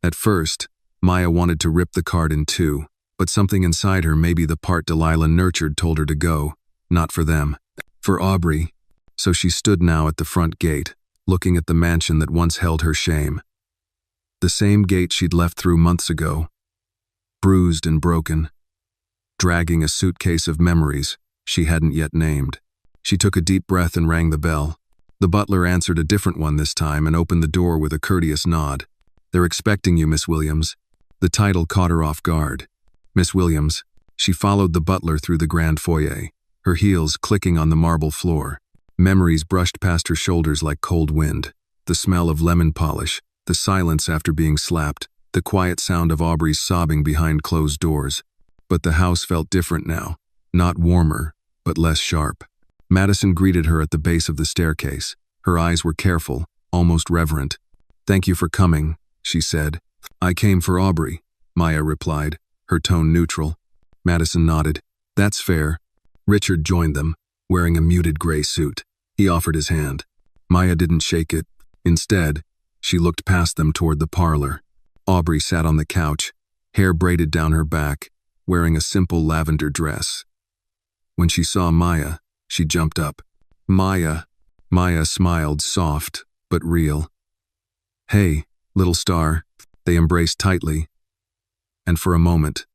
At first, Maya wanted to rip the card in two, but something inside her, maybe the part Delilah nurtured, told her to go. Not for them. For Aubrey. So she stood now at the front gate, looking at the mansion that once held her shame. The same gate she'd left through months ago. Bruised and broken. Dragging a suitcase of memories she hadn't yet named. She took a deep breath and rang the bell. The butler answered a different one this time and opened the door with a courteous nod. They're expecting you, Miss Williams. The title caught her off guard. Miss Williams. She followed the butler through the grand foyer, her heels clicking on the marble floor. Memories brushed past her shoulders like cold wind. The smell of lemon polish, the silence after being slapped, the quiet sound of Aubrey's sobbing behind closed doors. But the house felt different now. Not warmer, but less sharp. Madison greeted her at the base of the staircase. Her eyes were careful, almost reverent. Thank you for coming, she said. I came for Aubrey, Maya replied, her tone neutral. Madison nodded. That's fair. Richard joined them, wearing a muted gray suit. He offered his hand. Maya didn't shake it. Instead, she looked past them toward the parlor. Aubrey sat on the couch, hair braided down her back, wearing a simple lavender dress. When she saw Maya, she jumped up. Maya. Maya smiled, soft, but real. Hey, little star. They embraced tightly. And for a moment,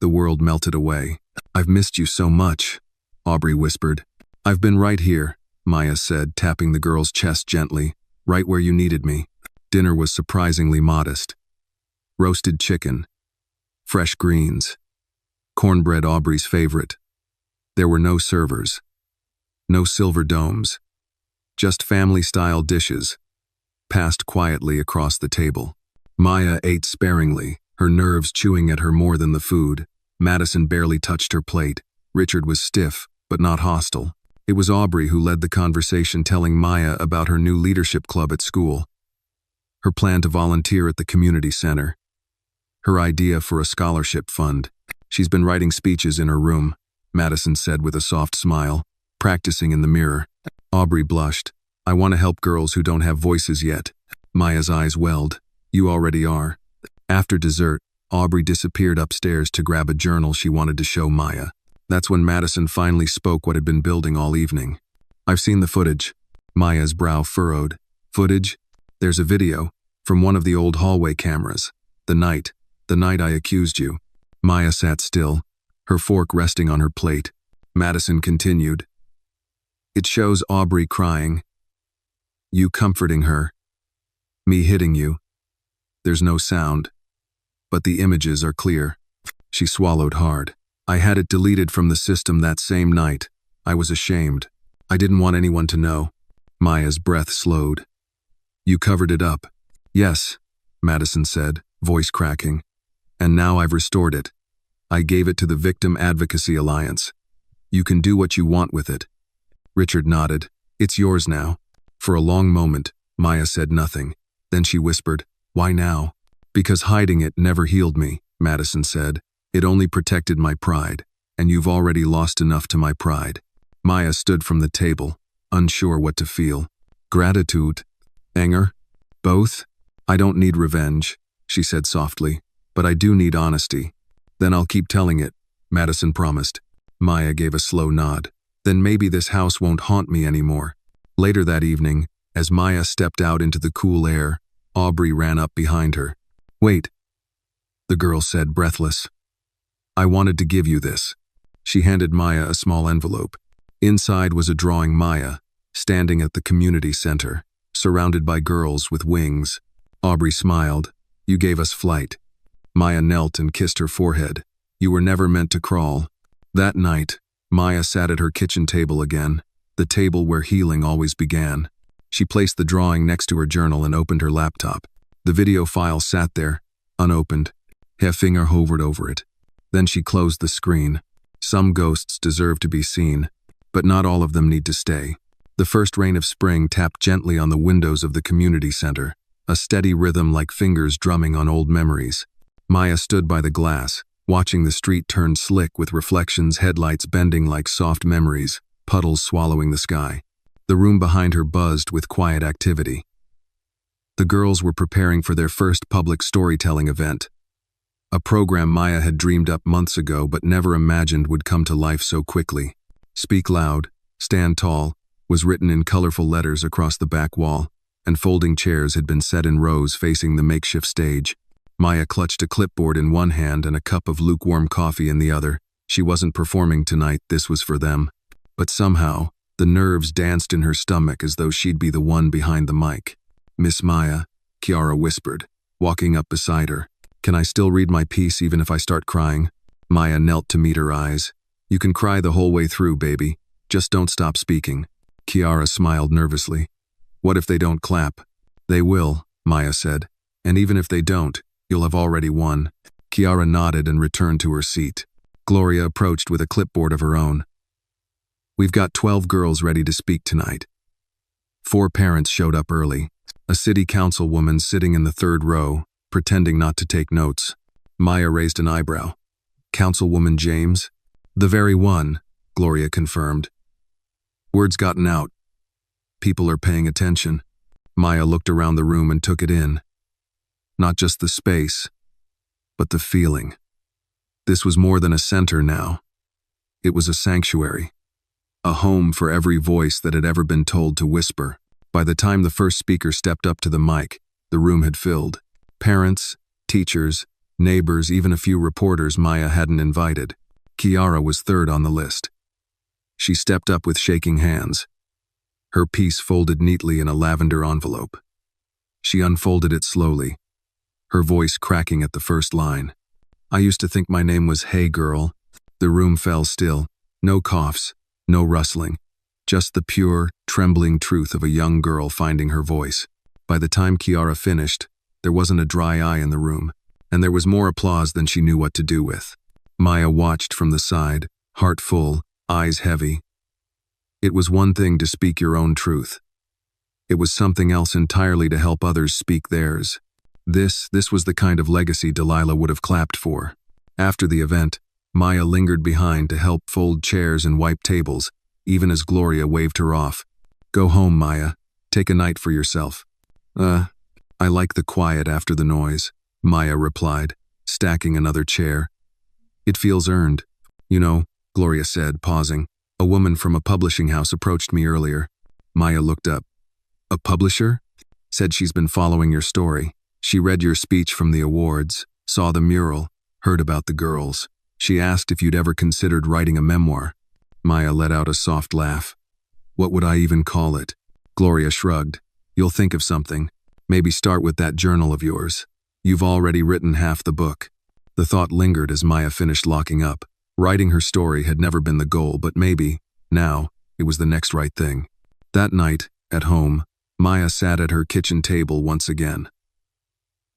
the world melted away. I've missed you so much, Aubrey whispered. I've been right here, Maya said, tapping the girl's chest gently, right where you needed me. Dinner was surprisingly modest. Roasted chicken, fresh greens, cornbread, Aubrey's favorite. There were no servers, no silver domes, just family-style dishes, passed quietly across the table. Maya ate sparingly, her nerves chewing at her more than the food. Madison barely touched her plate. Richard was stiff, but not hostile. It was Aubrey who led the conversation, telling Maya about her new leadership club at school, her plan to volunteer at the community center, her idea for a scholarship fund. She's been writing speeches in her room, Madison said with a soft smile, practicing in the mirror. Aubrey blushed. I want to help girls who don't have voices yet. Maya's eyes welled. You already are. After dessert, Aubrey disappeared upstairs to grab a journal she wanted to show Maya. That's when Madison finally spoke what had been building all evening. I've seen the footage. Maya's brow furrowed. Footage? There's a video, from one of the old hallway cameras. The night I accused you. Maya sat still, her fork resting on her plate. Madison continued. It shows Aubrey crying. You comforting her. Me hitting you. There's no sound. But the images are clear. She swallowed hard. I had it deleted from the system that same night. I was ashamed. I didn't want anyone to know. Maya's breath slowed. You covered it up. Yes, Madison said, voice cracking. And now I've restored it. I gave it to the Victim Advocacy Alliance. You can do what you want with it. Richard nodded. It's yours now. For a long moment, Maya said nothing. Then she whispered, Why now? Because hiding it never healed me, Madison said. It only protected my pride, and you've already lost enough to my pride. Maya stood from the table, unsure what to feel. Gratitude? Anger? Both? I don't need revenge, she said softly, but I do need honesty. Then I'll keep telling it, Madison promised. Maya gave a slow nod. Then maybe this house won't haunt me anymore. Later that evening, as Maya stepped out into the cool air, Aubrey ran up behind her. Wait, the girl said, breathless. I wanted to give you this. She handed Maya a small envelope. Inside was a drawing Maya, standing at the community center, surrounded by girls with wings. Aubrey smiled. You gave us flight. Maya knelt and kissed her forehead. You were never meant to crawl. That night, Maya sat at her kitchen table again, the table where healing always began. She placed the drawing next to her journal and opened her laptop. The video file sat there, unopened. Her finger hovered over it. Then she closed the screen. Some ghosts deserve to be seen, but not all of them need to stay. The first rain of spring tapped gently on the windows of the community center, a steady rhythm like fingers drumming on old memories. Maya stood by the glass, watching the street turn slick with reflections, headlights bending like soft memories, puddles swallowing the sky. The room behind her buzzed with quiet activity. The girls were preparing for their first public storytelling event. A program Maya had dreamed up months ago but never imagined would come to life so quickly. Speak loud, stand tall, was written in colorful letters across the back wall, and folding chairs had been set in rows facing the makeshift stage. Maya clutched a clipboard in one hand and a cup of lukewarm coffee in the other. She wasn't performing tonight, this was for them. But somehow, the nerves danced in her stomach as though she'd be the one behind the mic. Miss Maya, Kiara whispered, walking up beside her. Can I still read my piece even if I start crying? Maya knelt to meet her eyes. You can cry the whole way through, baby. Just don't stop speaking. Kiara smiled nervously. What if they don't clap? They will, Maya said. And even if they don't, you'll have already won. Kiara nodded and returned to her seat. Gloria approached with a clipboard of her own. We've got 12 girls ready to speak tonight. 4 parents showed up early. A city councilwoman sitting in the third row, pretending not to take notes. Maya raised an eyebrow. Councilwoman James? The very one, Gloria confirmed. Word's gotten out. People are paying attention. Maya looked around the room and took it in. Not just the space, but the feeling. This was more than a center now. It was a sanctuary. A home for every voice that had ever been told to whisper. By the time the first speaker stepped up to the mic, the room had filled. Parents, teachers, neighbors, even a few reporters Maya hadn't invited. Kiara was third on the list. She stepped up with shaking hands. Her piece folded neatly in a lavender envelope. She unfolded it slowly, her voice cracking at the first line. I used to think my name was Hey Girl. The room fell still. No coughs, no rustling. Just the pure, trembling truth of a young girl finding her voice. By the time Kiara finished, there wasn't a dry eye in the room, and there was more applause than she knew what to do with. Maya watched from the side, heart full, eyes heavy. It was one thing to speak your own truth. It was something else entirely to help others speak theirs. This was the kind of legacy Delilah would have clapped for. After the event, Maya lingered behind to help fold chairs and wipe tables, even as Gloria waved her off. Go home, Maya. Take a night for yourself. I like the quiet after the noise, Maya replied, stacking another chair. It feels earned. You know, Gloria said, pausing. A woman from a publishing house approached me earlier. Maya looked up. A publisher? Said she's been following your story. She read your speech from the awards, saw the mural, heard about the girls. She asked if you'd ever considered writing a memoir. Maya let out a soft laugh. What would I even call it? Gloria shrugged. You'll think of something. Maybe start with that journal of yours. You've already written half the book. The thought lingered as Maya finished locking up. Writing her story had never been the goal, but maybe, now, it was the next right thing. That night, at home, Maya sat at her kitchen table once again.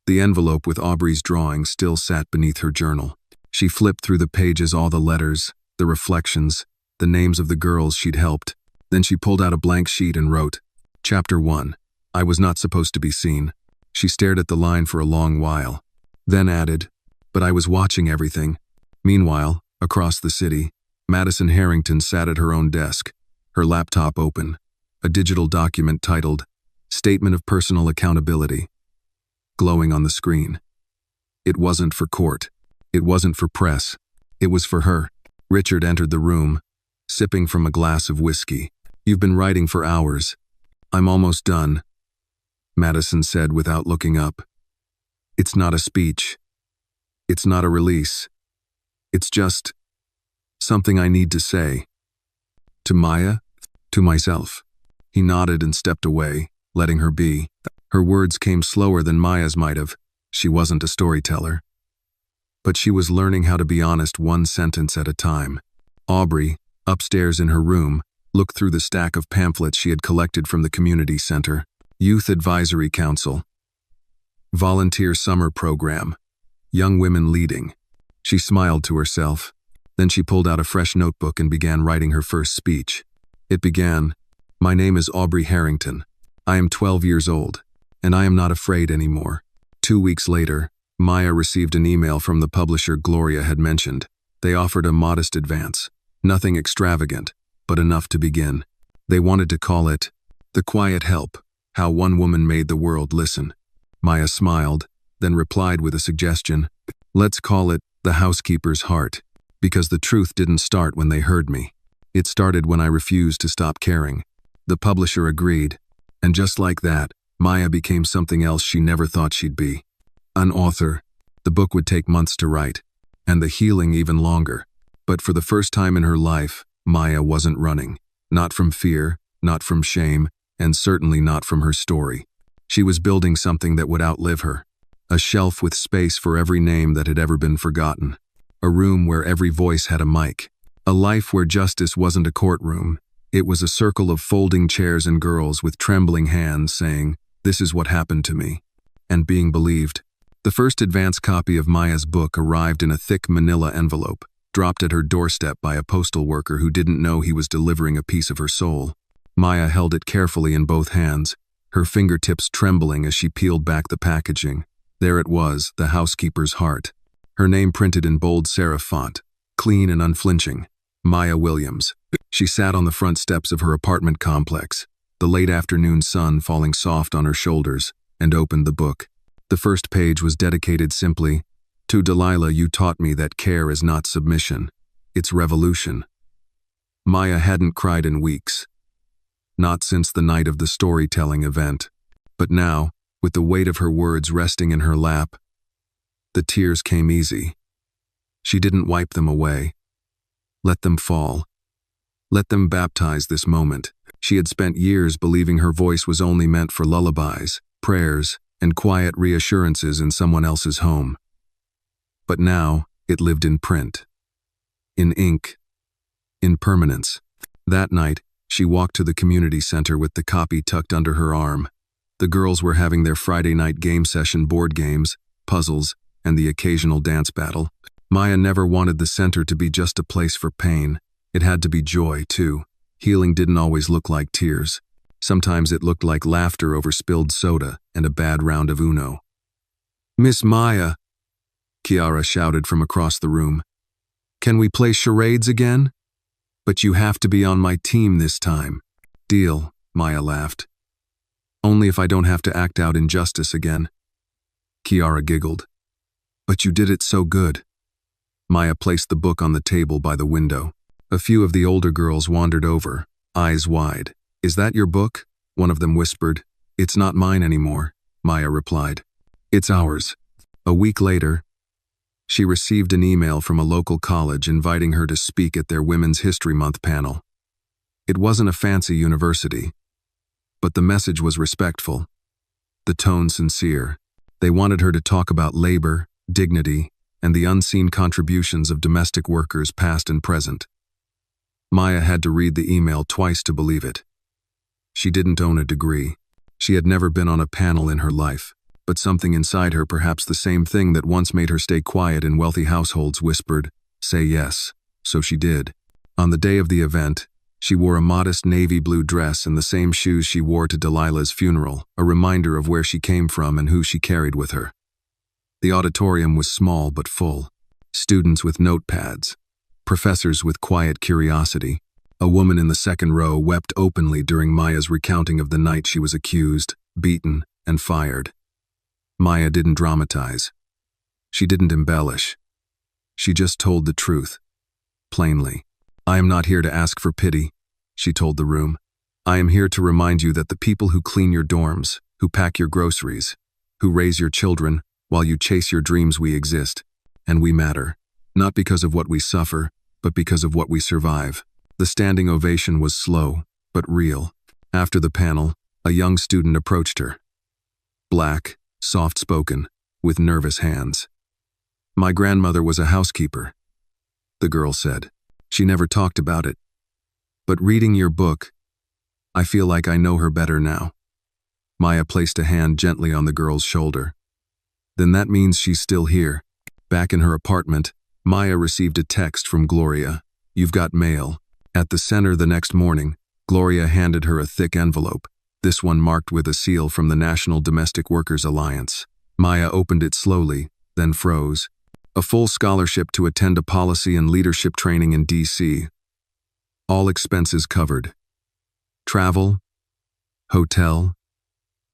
The envelope with Aubrey's drawing still sat beneath her journal. She flipped through the pages, all the letters, the reflections, the names of the girls she'd helped. Then she pulled out a blank sheet and wrote, Chapter 1. I was not supposed to be seen. She stared at the line for a long while, then added, but I was watching everything. Meanwhile, across the city, Madison Harrington sat at her own desk, her laptop open, a digital document titled, Statement of Personal Accountability, glowing on the screen. It wasn't for court. It wasn't for press. It was for her. Richard entered the room, sipping from a glass of whiskey. You've been writing for hours. I'm almost done, Madison said without looking up. It's not a speech. It's not a release. It's just something I need to say. To Maya? To myself. He nodded and stepped away, letting her be. Her words came slower than Maya's might have. She wasn't a storyteller. But she was learning how to be honest, one sentence at a time. Aubrey, upstairs in her room, looked through the stack of pamphlets she had collected from the community center. Youth Advisory Council. Volunteer Summer Program. Young Women Leading. She smiled to herself. Then she pulled out a fresh notebook and began writing her first speech. It began, My name is Aubrey Harrington. I am 12 years old, and I am not afraid anymore. 2 weeks later, Maya received an email from the publisher Gloria had mentioned. They offered a modest advance. Nothing extravagant, but enough to begin. They wanted to call it, The Quiet Help, How One Woman Made the World Listen. Maya smiled, then replied with a suggestion. Let's call it The Housekeeper's Heart, because the truth didn't start when they heard me. It started when I refused to stop caring. The publisher agreed, and just like that, Maya became something else she never thought she'd be. An author. The book would take months to write, and the healing even longer. But for the first time in her life, Maya wasn't running. Not from fear, not from shame, and certainly not from her story. She was building something that would outlive her. A shelf with space for every name that had ever been forgotten. A room where every voice had a mic. A life where justice wasn't a courtroom. It was a circle of folding chairs and girls with trembling hands saying, This is what happened to me. And being believed. The first advance copy of Maya's book arrived in a thick manila envelope, dropped at her doorstep by a postal worker who didn't know he was delivering a piece of her soul. Maya held it carefully in both hands, her fingertips trembling as she peeled back the packaging. There it was, The Housekeeper's Heart. Her name printed in bold serif font, clean and unflinching. Maya Williams. She sat on the front steps of her apartment complex, the late afternoon sun falling soft on her shoulders, and opened the book. The first page was dedicated simply, To Delilah, you taught me that care is not submission, it's revolution. Maya hadn't cried in weeks. Not since the night of the storytelling event. But now, with the weight of her words resting in her lap, the tears came easy. She didn't wipe them away. Let them fall. Let them baptize this moment. She had spent years believing her voice was only meant for lullabies, prayers, and quiet reassurances in someone else's home. But now, it lived in print. In ink. In permanence. That night, she walked to the community center with the copy tucked under her arm. The girls were having their Friday night game session, board games, puzzles, and the occasional dance battle. Maya never wanted the center to be just a place for pain. It had to be joy, too. Healing didn't always look like tears. Sometimes it looked like laughter over spilled soda and a bad round of Uno. Miss Maya, Kiara shouted from across the room. Can we play charades again? But you have to be on my team this time. Deal, Maya laughed. Only if I don't have to act out injustice again. Kiara giggled. But you did it so good. Maya placed the book on the table by the window. A few of the older girls wandered over, eyes wide. "Is that your book?" one of them whispered. "It's not mine anymore," Maya replied. "It's ours." A week later, she received an email from a local college inviting her to speak at their Women's History Month panel. It wasn't a fancy university, but the message was respectful, the tone sincere. They wanted her to talk about labor, dignity, and the unseen contributions of domestic workers past and present. Maya had to read the email twice to believe it. She didn't own a degree. She had never been on a panel in her life, but something inside her, perhaps the same thing that once made her stay quiet in wealthy households, whispered, "Say yes." So she did. On the day of the event, she wore a modest navy blue dress and the same shoes she wore to Delilah's funeral, a reminder of where she came from and who she carried with her. The auditorium was small but full. Students with notepads, professors with quiet curiosity. A woman in the second row wept openly during Maya's recounting of the night she was accused, beaten, and fired. Maya didn't dramatize. She didn't embellish. She just told the truth, plainly. "I am not here to ask for pity," she told the room. "I am here to remind you that the people who clean your dorms, who pack your groceries, who raise your children, while you chase your dreams, we exist, and we matter, not because of what we suffer, but because of what we survive." The standing ovation was slow, but real. After the panel, a young student approached her. Black, soft-spoken, with nervous hands. "My grandmother was a housekeeper," the girl said. "She never talked about it. But reading your book, I feel like I know her better now." Maya placed a hand gently on the girl's shoulder. "Then that means she's still here." Back in her apartment, Maya received a text from Gloria. "You've got mail." At the center the next morning, Gloria handed her a thick envelope, this one marked with a seal from the National Domestic Workers Alliance. Maya opened it slowly, then froze. A full scholarship to attend a policy and leadership training in D.C. All expenses covered. Travel, hotel,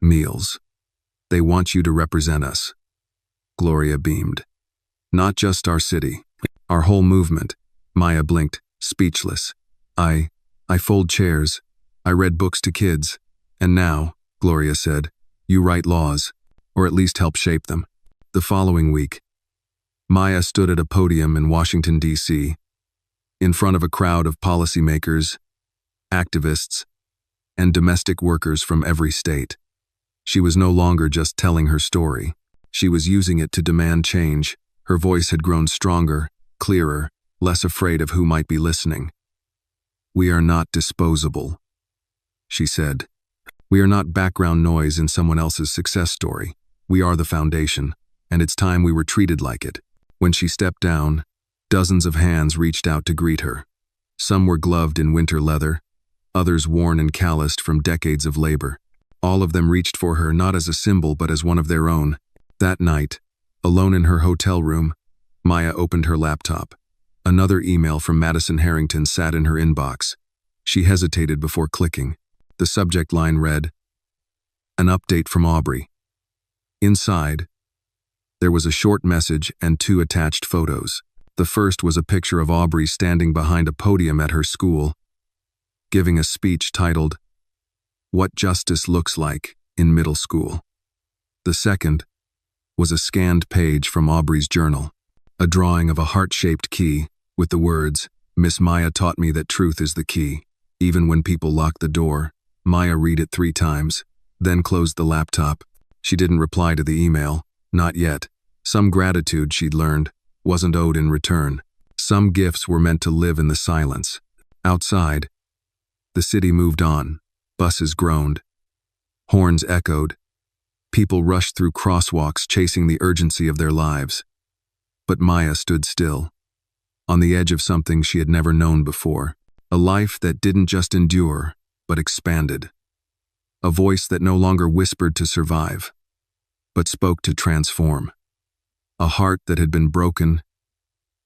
meals. "They want you to represent us." Gloria beamed. "Not just our city, our whole movement." Maya blinked, speechless. I fold chairs. I read books to kids. And now," Gloria said, "you write laws, or at least help shape them." The following week, Maya stood at a podium in Washington, D.C., in front of a crowd of policymakers, activists, and domestic workers from every state. She was no longer just telling her story. She was using it to demand change. Her voice had grown stronger, clearer, less afraid of who might be listening. "We are not disposable," she said. "We are not background noise in someone else's success story. We are the foundation, and it's time we were treated like it." When she stepped down, dozens of hands reached out to greet her. Some were gloved in winter leather, others worn and calloused from decades of labor. All of them reached for her not as a symbol but as one of their own. That night, alone in her hotel room, Maya opened her laptop. Another email from Madison Harrington sat in her inbox. She hesitated before clicking. The subject line read, "An update from Aubrey." Inside, there was a short message and 2 attached photos. The first was a picture of Aubrey standing behind a podium at her school, giving a speech titled, "What Justice Looks Like in Middle School." The second was a scanned page from Aubrey's journal, a drawing of a heart-shaped key with the words, "Miss Maya taught me that truth is the key. Even when people lock the door." Maya read it 3 times, then closed the laptop. She didn't reply to the email, not yet. Some gratitude, she'd learned, wasn't owed in return. Some gifts were meant to live in the silence. Outside, the city moved on. Buses groaned. Horns echoed. People rushed through crosswalks chasing the urgency of their lives. But Maya stood still, on the edge of something she had never known before. A life that didn't just endure, but expanded. A voice that no longer whispered to survive, but spoke to transform. A heart that had been broken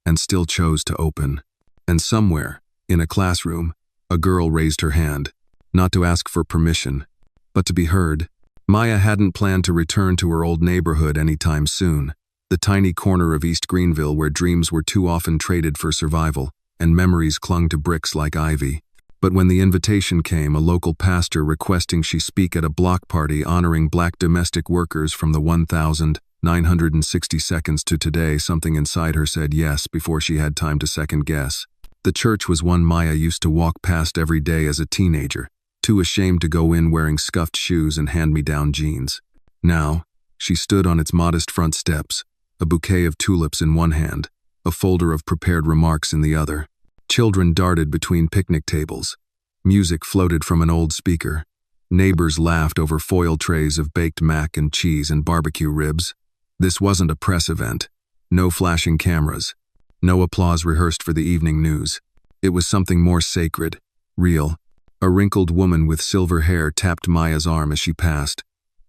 and still chose to open. And somewhere, in a classroom, a girl raised her hand, not to ask for permission, but to be heard. Maya hadn't planned to return to her old neighborhood anytime soon, the tiny corner of East Greenville where dreams were too often traded for survival. and memories clung to bricks like ivy. But when the invitation came, a local pastor requesting she speak at a block party honoring black domestic workers from the 1960 seconds to today, something inside her said yes before she had time to second guess. The church was one Maya used to walk past every day as a teenager, too ashamed to go in wearing scuffed shoes and hand-me-down jeans. Now, she stood on its modest front steps, a bouquet of tulips in one hand, a folder of prepared remarks in the other. Children darted between picnic tables. Music floated from an old speaker. Neighbors laughed over foil trays of baked mac and cheese and barbecue ribs. This wasn't a press event. No flashing cameras. No applause rehearsed for the evening news. It was something more sacred, real. A wrinkled woman with silver hair tapped Maya's arm as she passed.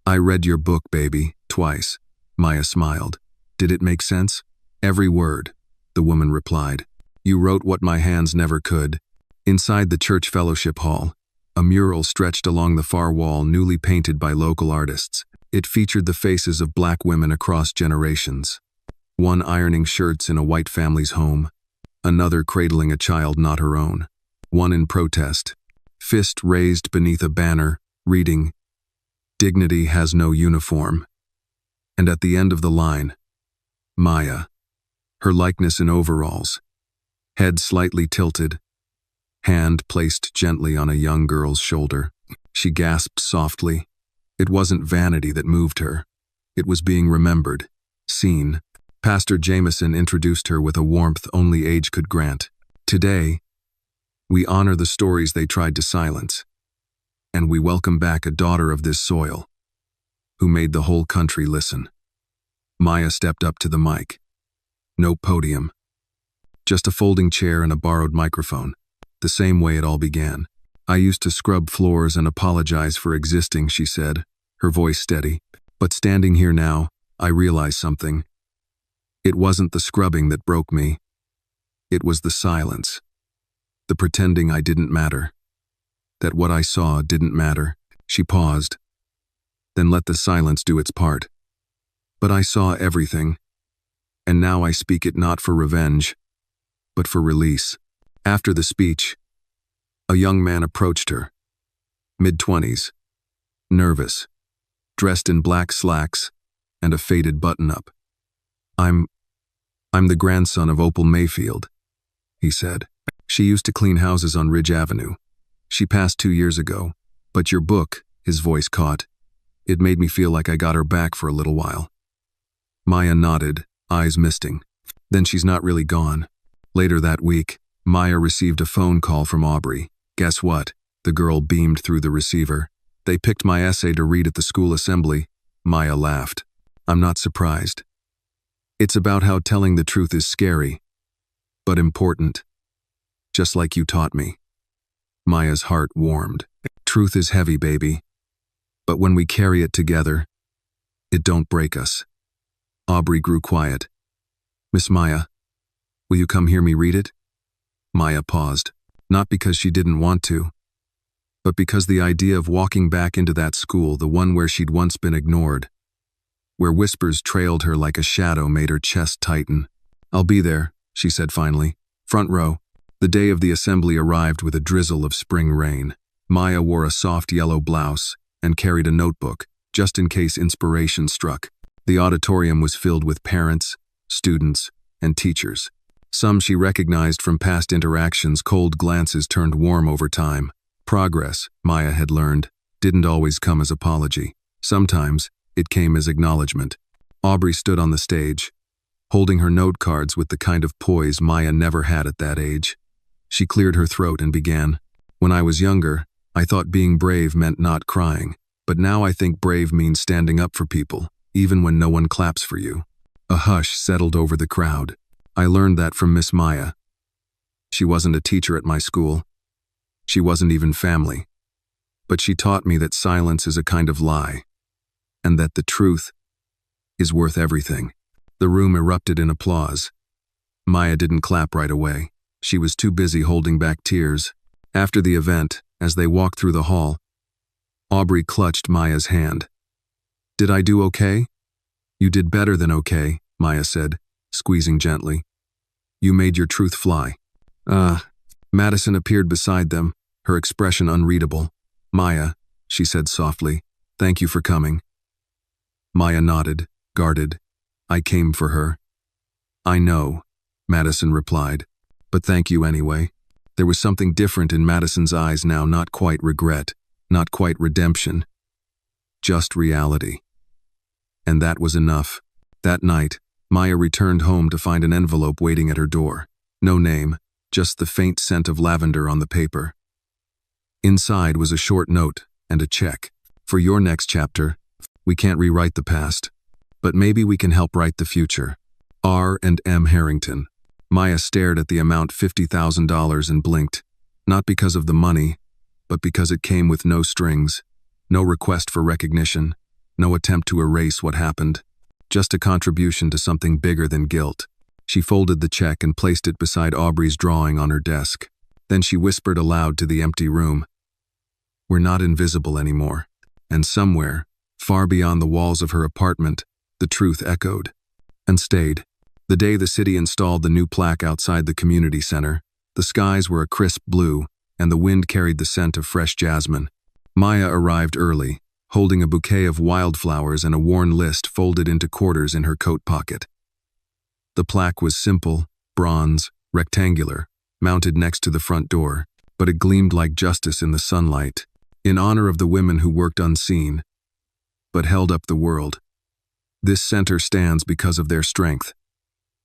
"I read your book, baby, twice." Maya smiled. "Did it make sense?" "Every word," the woman replied. "You wrote what my hands never could." Inside the church fellowship hall, a mural stretched along the far wall, newly painted by local artists. It featured the faces of black women across generations. One ironing shirts in a white family's home, another cradling a child not her own, one in protest, fist raised beneath a banner, reading, "Dignity has no uniform." And at the end of the line, Maya, her likeness in overalls, head slightly tilted, hand placed gently on a young girl's shoulder. She gasped softly. It wasn't vanity that moved her. It was being remembered, seen. Pastor Jameson introduced her with a warmth only age could grant. "Today, we honor the stories they tried to silence, and we welcome back a daughter of this soil who made the whole country listen." Maya stepped up to the mic. No podium, just a folding chair and a borrowed microphone. The same way it all began. "I used to scrub floors and apologize for existing," she said, her voice steady. "But standing here now, I realize something. It wasn't the scrubbing that broke me. It was the silence. The pretending I didn't matter. That what I saw didn't matter." She paused, then let the silence do its part. "But I saw everything. And now I speak it not for revenge, but for release." After the speech, a young man approached her, mid-20s, nervous, dressed in black slacks and a faded button-up. I'm the grandson of Opal Mayfield," he said. "She used to clean houses on Ridge Avenue. She passed 2 years ago, but your book," his voice caught. "It made me feel like I got her back for a little while." Maya nodded, eyes misting. "Then she's not really gone." Later that week, Maya received a phone call from Aubrey. "Guess what?" The girl beamed through the receiver. "They picked my essay to read at the school assembly." Maya laughed. "I'm not surprised. It's about how telling the truth is scary, but important. Just like you taught me." Maya's heart warmed. "Truth is heavy, baby. But when we carry it together, it don't break us." Aubrey grew quiet. "Miss Maya, will you come hear me read it?" Maya paused, not because she didn't want to, but because the idea of walking back into that school, the one where she'd once been ignored, where whispers trailed her like a shadow, made her chest tighten. "I'll be there," she said finally. "Front row." The day of the assembly arrived with a drizzle of spring rain. Maya wore a soft yellow blouse and carried a notebook, just in case inspiration struck. The auditorium was filled with parents, students, and teachers. Some she recognized from past interactions. Cold glances turned warm over time. Progress, Maya had learned, didn't always come as apology. Sometimes, it came as acknowledgement. Aubrey stood on the stage, holding her note cards with the kind of poise Maya never had at that age. She cleared her throat and began. "When I was younger, I thought being brave meant not crying. But now I think brave means standing up for people, even when no one claps for you." A hush settled over the crowd. "I learned that from Miss Maya. She wasn't a teacher at my school. She wasn't even family. But she taught me that silence is a kind of lie, and that the truth is worth everything." The room erupted in applause. Maya didn't clap right away. She was too busy holding back tears. After the event, as they walked through the hall, Aubrey clutched Maya's hand. "Did I do okay?" "You did better than okay," Maya said, squeezing gently. "You made your truth fly." Ah. Madison appeared beside them, her expression unreadable. Maya, she said softly, thank you for coming. Maya nodded, guarded. I came for her. I know, Madison replied, but thank you anyway. There was something different in Madison's eyes now, not quite regret, not quite redemption, just reality. And that was enough. That night, Maya returned home to find an envelope waiting at her door. No name, just the faint scent of lavender on the paper. Inside was a short note and a check. For your next chapter, we can't rewrite the past, but maybe we can help write the future. R&M Harrington. Maya stared at the amount, $50,000, and blinked, not because of the money, but because it came with no strings, no request for recognition, no attempt to erase what happened, just a contribution to something bigger than guilt. She folded the check and placed it beside Aubrey's drawing on her desk. Then she whispered aloud to the empty room, "We're not invisible anymore." And somewhere, far beyond the walls of her apartment, the truth echoed and stayed. The day the city installed the new plaque outside the community center, the skies were a crisp blue, and the wind carried the scent of fresh jasmine. Maya arrived early, holding a bouquet of wildflowers and a worn list folded into quarters in her coat pocket. The plaque was simple, bronze, rectangular, mounted next to the front door, but it gleamed like justice in the sunlight, in honor of the women who worked unseen, but held up the world. This center stands because of their strength.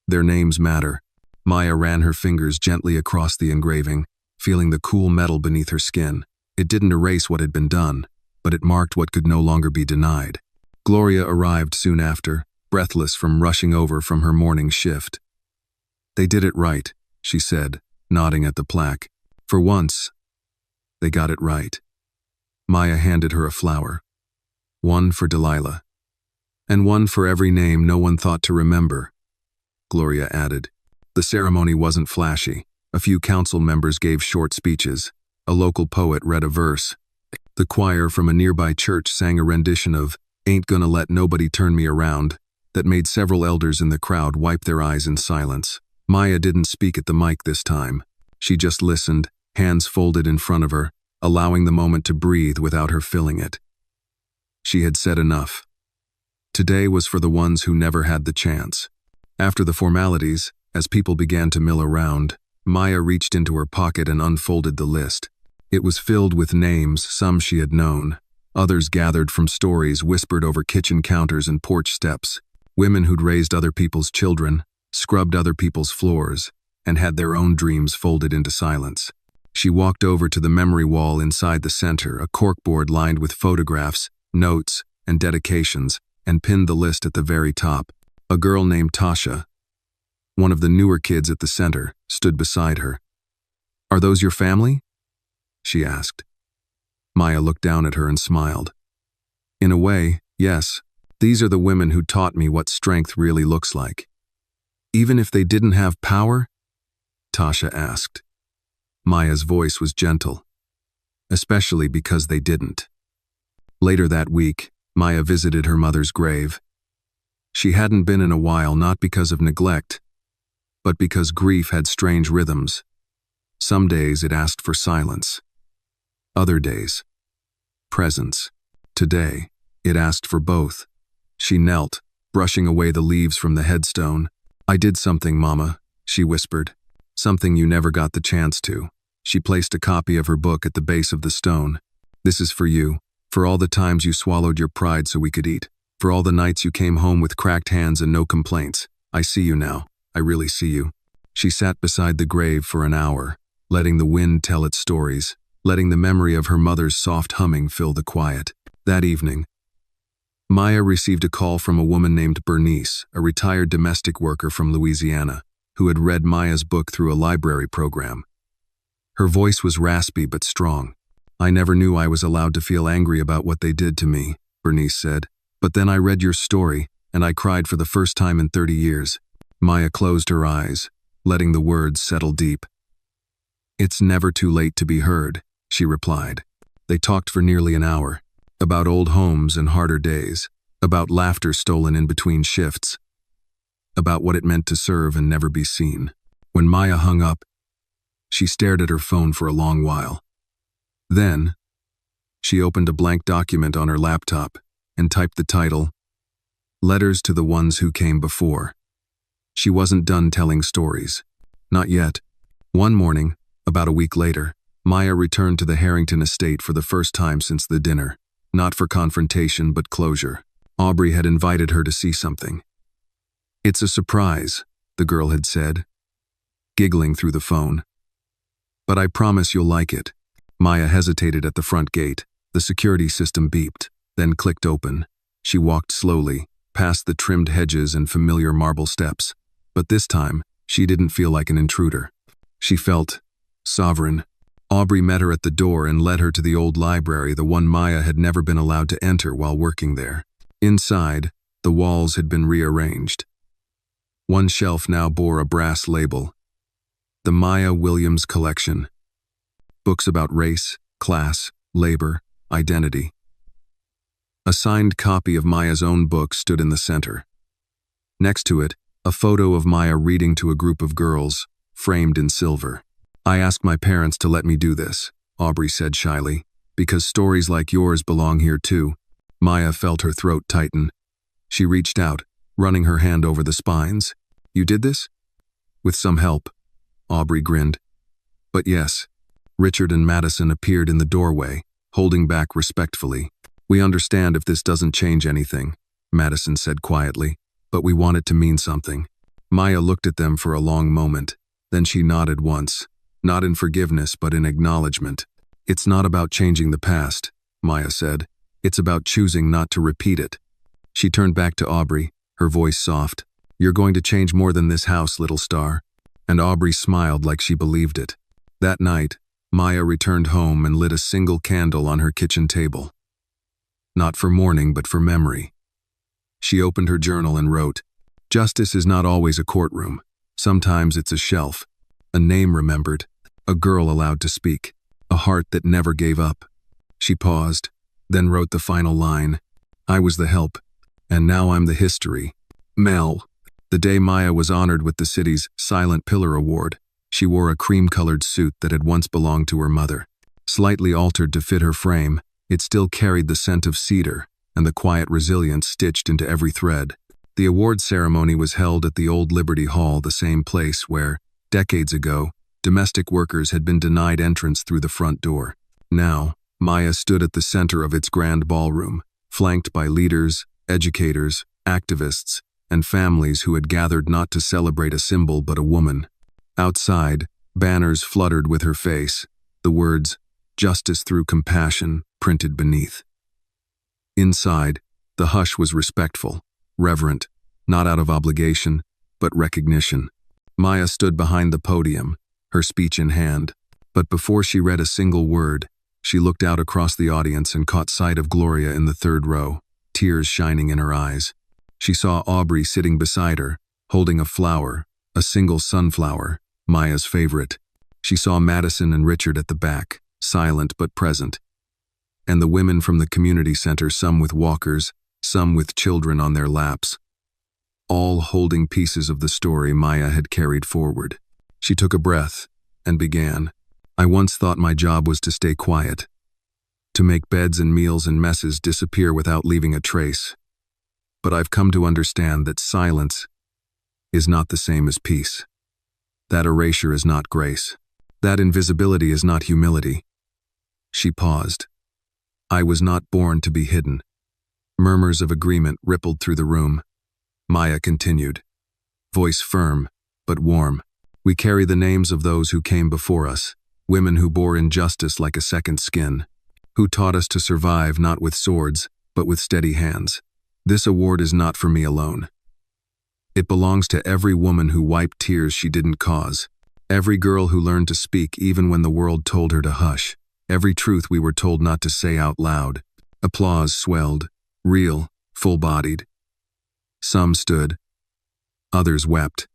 Their names matter. Maya ran her fingers gently across the engraving, feeling the cool metal beneath her skin. It didn't erase what had been done, but it marked what could no longer be denied. Gloria arrived soon after, breathless from rushing over from her morning shift. They did it right, she said, nodding at the plaque. For once, they got it right. Maya handed her a flower. One for Delilah. And one for every name no one thought to remember, Gloria added. The ceremony wasn't flashy. A few council members gave short speeches. A local poet read a verse. The choir from a nearby church sang a rendition of "Ain't Gonna Let Nobody Turn Me Around" that made several elders in the crowd wipe their eyes in silence. Maya didn't speak at the mic this time. She just listened, hands folded in front of her, allowing the moment to breathe without her filling it. She had said enough. Today was for the ones who never had the chance. After the formalities, as people began to mill around, Maya reached into her pocket and unfolded the list. It was filled with names, some she had known, others gathered from stories whispered over kitchen counters and porch steps, women who'd raised other people's children, scrubbed other people's floors, and had their own dreams folded into silence. She walked over to the memory wall inside the center, a corkboard lined with photographs, notes, and dedications, and pinned the list at the very top. A girl named Tasha, one of the newer kids at the center, stood beside her. "Are those your family?" she asked. Maya looked down at her and smiled. "In a way, yes. These are the women who taught me what strength really looks like." "Even if they didn't have power?" Tasha asked. Maya's voice was gentle. "Especially because they didn't." Later that week, Maya visited her mother's grave. She hadn't been in a while, not because of neglect, but because grief had strange rhythms. Some days it asked for silence. Other days, presence. Today, it asked for both. She knelt, brushing away the leaves from the headstone. "I did something, Mama," she whispered. "Something you never got the chance to." She placed a copy of her book at the base of the stone. "This is for you, for all the times you swallowed your pride so we could eat. For all the nights you came home with cracked hands and no complaints. I see you now. I really see you." She sat beside the grave for an hour, letting the wind tell its stories, letting the memory of her mother's soft humming fill the quiet. That evening, Maya received a call from a woman named Bernice, a retired domestic worker from Louisiana, who had read Maya's book through a library program. Her voice was raspy but strong. "I never knew I was allowed to feel angry about what they did to me," Bernice said. "But then I read your story, and I cried for the first time in 30 years. Maya closed her eyes, letting the words settle deep. "It's never too late to be heard," she replied. They talked for nearly an hour, about old homes and harder days, about laughter stolen in between shifts, about what it meant to serve and never be seen. When Maya hung up, She stared at her phone for a long while. Then, she opened a blank document on her laptop and typed the title, Letters to the Ones Who Came Before. She wasn't done telling stories. Not yet. One morning, about a week later, Maya returned to the Harrington estate for the first time since the dinner. Not for confrontation, but closure. Aubrey had invited her to see something. "It's a surprise," the girl had said, giggling through the phone. "But I promise you'll like it." Maya hesitated at the front gate. The security system beeped, then clicked open. She walked slowly, past the trimmed hedges and familiar marble steps. But this time, she didn't feel like an intruder. She felt sovereign. Aubrey met her at the door and led her to the old library, the one Maya had never been allowed to enter while working there. Inside, the walls had been rearranged. One shelf now bore a brass label, the Maya Williams Collection. Books about race, class, labor, identity. A signed copy of Maya's own book stood in the center. Next to it, a photo of Maya reading to a group of girls, framed in silver. "I asked my parents to let me do this," Aubrey said shyly, "because stories like yours belong here too." Maya felt her throat tighten. She reached out, running her hand over the spines. "You did this?" "With some help," Aubrey grinned. "But yes." Richard and Madison appeared in the doorway, holding back respectfully. "We understand if this doesn't change anything," Madison said quietly, "but we want it to mean something." Maya looked at them for a long moment. Then she nodded once, not in forgiveness but in acknowledgement. "It's not about changing the past," Maya said. "It's about choosing not to repeat it." She turned back to Aubrey, her voice soft. "You're going to change more than this house, little star." And Aubrey smiled like she believed it. That night, Maya returned home and lit a single candle on her kitchen table. Not for mourning, but for memory. She opened her journal and wrote, "Justice is not always a courtroom. Sometimes it's a shelf, a name remembered, a girl allowed to speak, a heart that never gave up." She paused, then wrote the final line, "I was the help, and now I'm the history." Mel. The day Maya was honored with the city's Silent Pillar Award, she wore a cream-colored suit that had once belonged to her mother. Slightly altered to fit her frame, it still carried the scent of cedar and the quiet resilience stitched into every thread. The award ceremony was held at the old Liberty Hall, the same place where, decades ago, domestic workers had been denied entrance through the front door. Now, Maya stood at the center of its grand ballroom, flanked by leaders, educators, activists, and families who had gathered not to celebrate a symbol but a woman. Outside, banners fluttered with her face, the words, "Justice through compassion," printed beneath. Inside, the hush was respectful, reverent, not out of obligation, but recognition. Maya stood behind the podium, her speech in hand, but before she read a single word, she looked out across the audience and caught sight of Gloria in the third row, tears shining in her eyes. She saw Aubrey sitting beside her, holding a flower, a single sunflower, Maya's favorite. She saw Madison and Richard at the back, silent but present. And the women from the community center, some with walkers, some with children on their laps, all holding pieces of the story Maya had carried forward. She took a breath and began. "I once thought my job was to stay quiet, to make beds and meals and messes disappear without leaving a trace. But I've come to understand that silence is not the same as peace. That erasure is not grace. That invisibility is not humility." She paused. "I was not born to be hidden." Murmurs of agreement rippled through the room. Maya continued, voice firm, but warm. "We carry the names of those who came before us, women who bore injustice like a second skin, who taught us to survive not with swords, but with steady hands. This award is not for me alone. It belongs to every woman who wiped tears she didn't cause, every girl who learned to speak even when the world told her to hush, every truth we were told not to say out loud." Applause swelled, real, full-bodied. Some stood, others wept,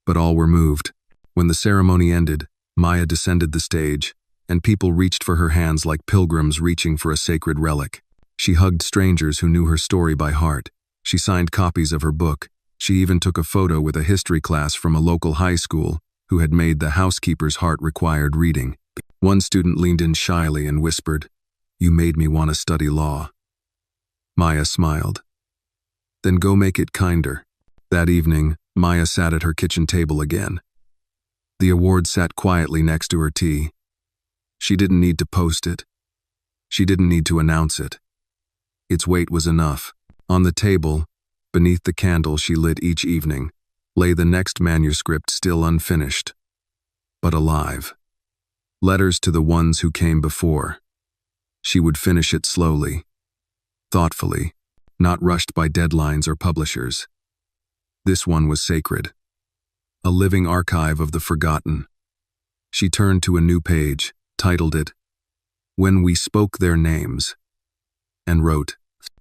but all were moved. When the ceremony ended, Maya descended the stage, and people reached for her hands like pilgrims reaching for a sacred relic. She hugged strangers who knew her story by heart. She signed copies of her book. She even took a photo with a history class from a local high school who had made the housekeeper's heart required reading. One student leaned in shyly and whispered, "You made me want to study law." Maya smiled. "Then go make it kinder." That evening, Maya sat at her kitchen table again. The award sat quietly next to her tea. She didn't need to post it. She didn't need to announce it. Its weight was enough. On the table, beneath the candle she lit each evening, lay the next manuscript still unfinished, but alive. Letters to the ones who came before. She would finish it slowly, thoughtfully, not rushed by deadlines or publishers. This one was sacred, a living archive of the forgotten. She turned to a new page, titled it, "When We Spoke Their Names," and wrote,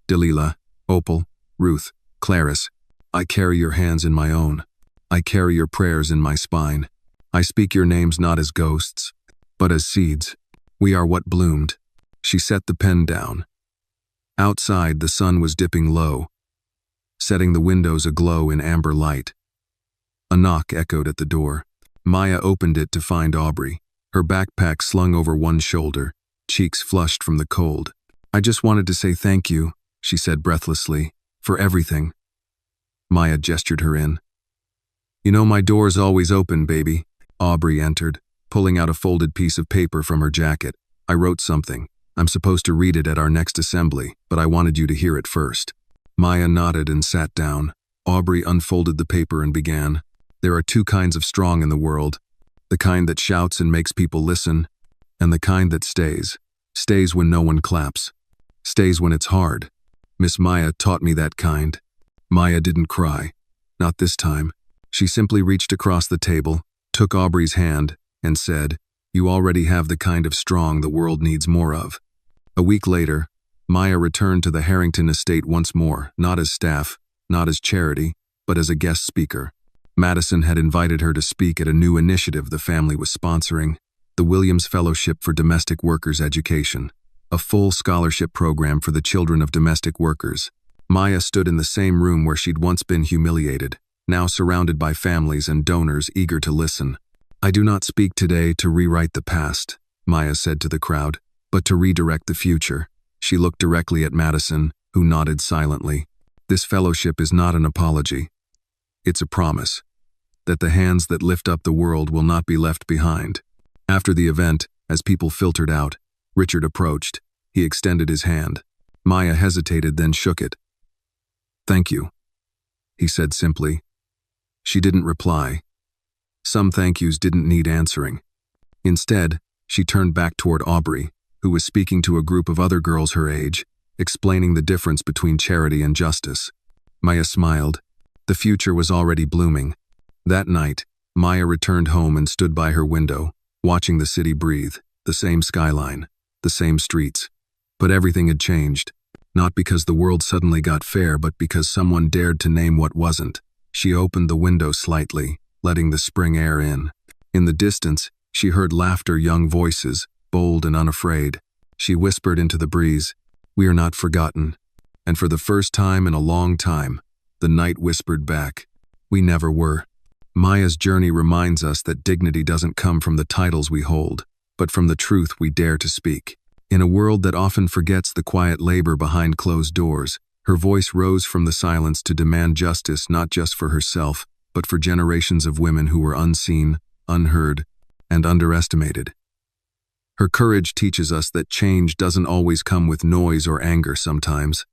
"Delilah, Opal, Ruth, Clarice, I carry your hands in my own. I carry your prayers in my spine. I speak your names not as ghosts, but as seeds. We are what bloomed." She set the pen down. Outside, the sun was dipping low, setting the windows aglow in amber light. A knock echoed at the door. Maya opened it to find Aubrey, her backpack slung over one shoulder, cheeks flushed from the cold. "I just wanted to say thank you," she said breathlessly, "for everything." Maya gestured her in. "You know my door's always open, baby." Aubrey entered, pulling out a folded piece of paper from her jacket. "I wrote something. I'm supposed to read it at our next assembly, but I wanted you to hear it first." Maya nodded and sat down. Aubrey unfolded the paper and began. "There are two kinds of strong in the world. The kind that shouts and makes people listen, and the kind that stays. Stays when no one claps. Stays when it's hard. Miss Maya taught me that kind." Maya didn't cry. Not this time. She simply reached across the table, took Aubrey's hand, and said, "You already have the kind of strong the world needs more of." A week later, Maya returned to the Harrington estate once more, not as staff, not as charity, but as a guest speaker. Madison had invited her to speak at a new initiative the family was sponsoring, the Williams Fellowship for Domestic Workers Education, a full scholarship program for the children of domestic workers. Maya stood in the same room where she'd once been humiliated, now surrounded by families and donors eager to listen. "I do not speak today to rewrite the past," Maya said to the crowd, "but to redirect the future." She looked directly at Madison, who nodded silently. "This fellowship is not an apology. It's a promise that the hands that lift up the world will not be left behind." After the event, as people filtered out, Richard approached. He extended his hand. Maya hesitated, then shook it. "Thank you," he said simply. She didn't reply. Some thank yous didn't need answering. Instead, she turned back toward Aubrey, who was speaking to a group of other girls her age, explaining the difference between charity and justice. Maya smiled. The future was already blooming. That night, Maya returned home and stood by her window, watching the city breathe, the same skyline, the same streets. But everything had changed. Not because the world suddenly got fair, but because someone dared to name what wasn't. She opened the window slightly, letting the spring air in. In the distance, she heard laughter, young voices, bold and unafraid. She whispered into the breeze, "We are not forgotten." And for the first time in a long time, the night whispered back, "We never were." Maya's journey reminds us that dignity doesn't come from the titles we hold, but from the truth we dare to speak. In a world that often forgets the quiet labor behind closed doors, her voice rose from the silence to demand justice not just for herself, but for generations of women who were unseen, unheard, and underestimated. Her courage teaches us that change doesn't always come with noise or anger sometimes.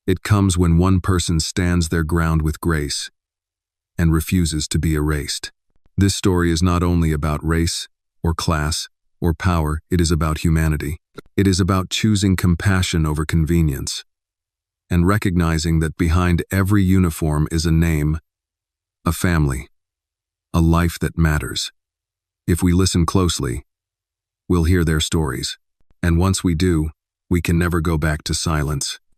It comes when one person stands their ground with grace and refuses to be erased. This story is not only about race or class or power, it is about humanity. It is about choosing compassion over convenience and recognizing that behind every uniform is a name, a family, a life that matters. If we listen closely, we'll hear their stories. And once we do, we can never go back to silence.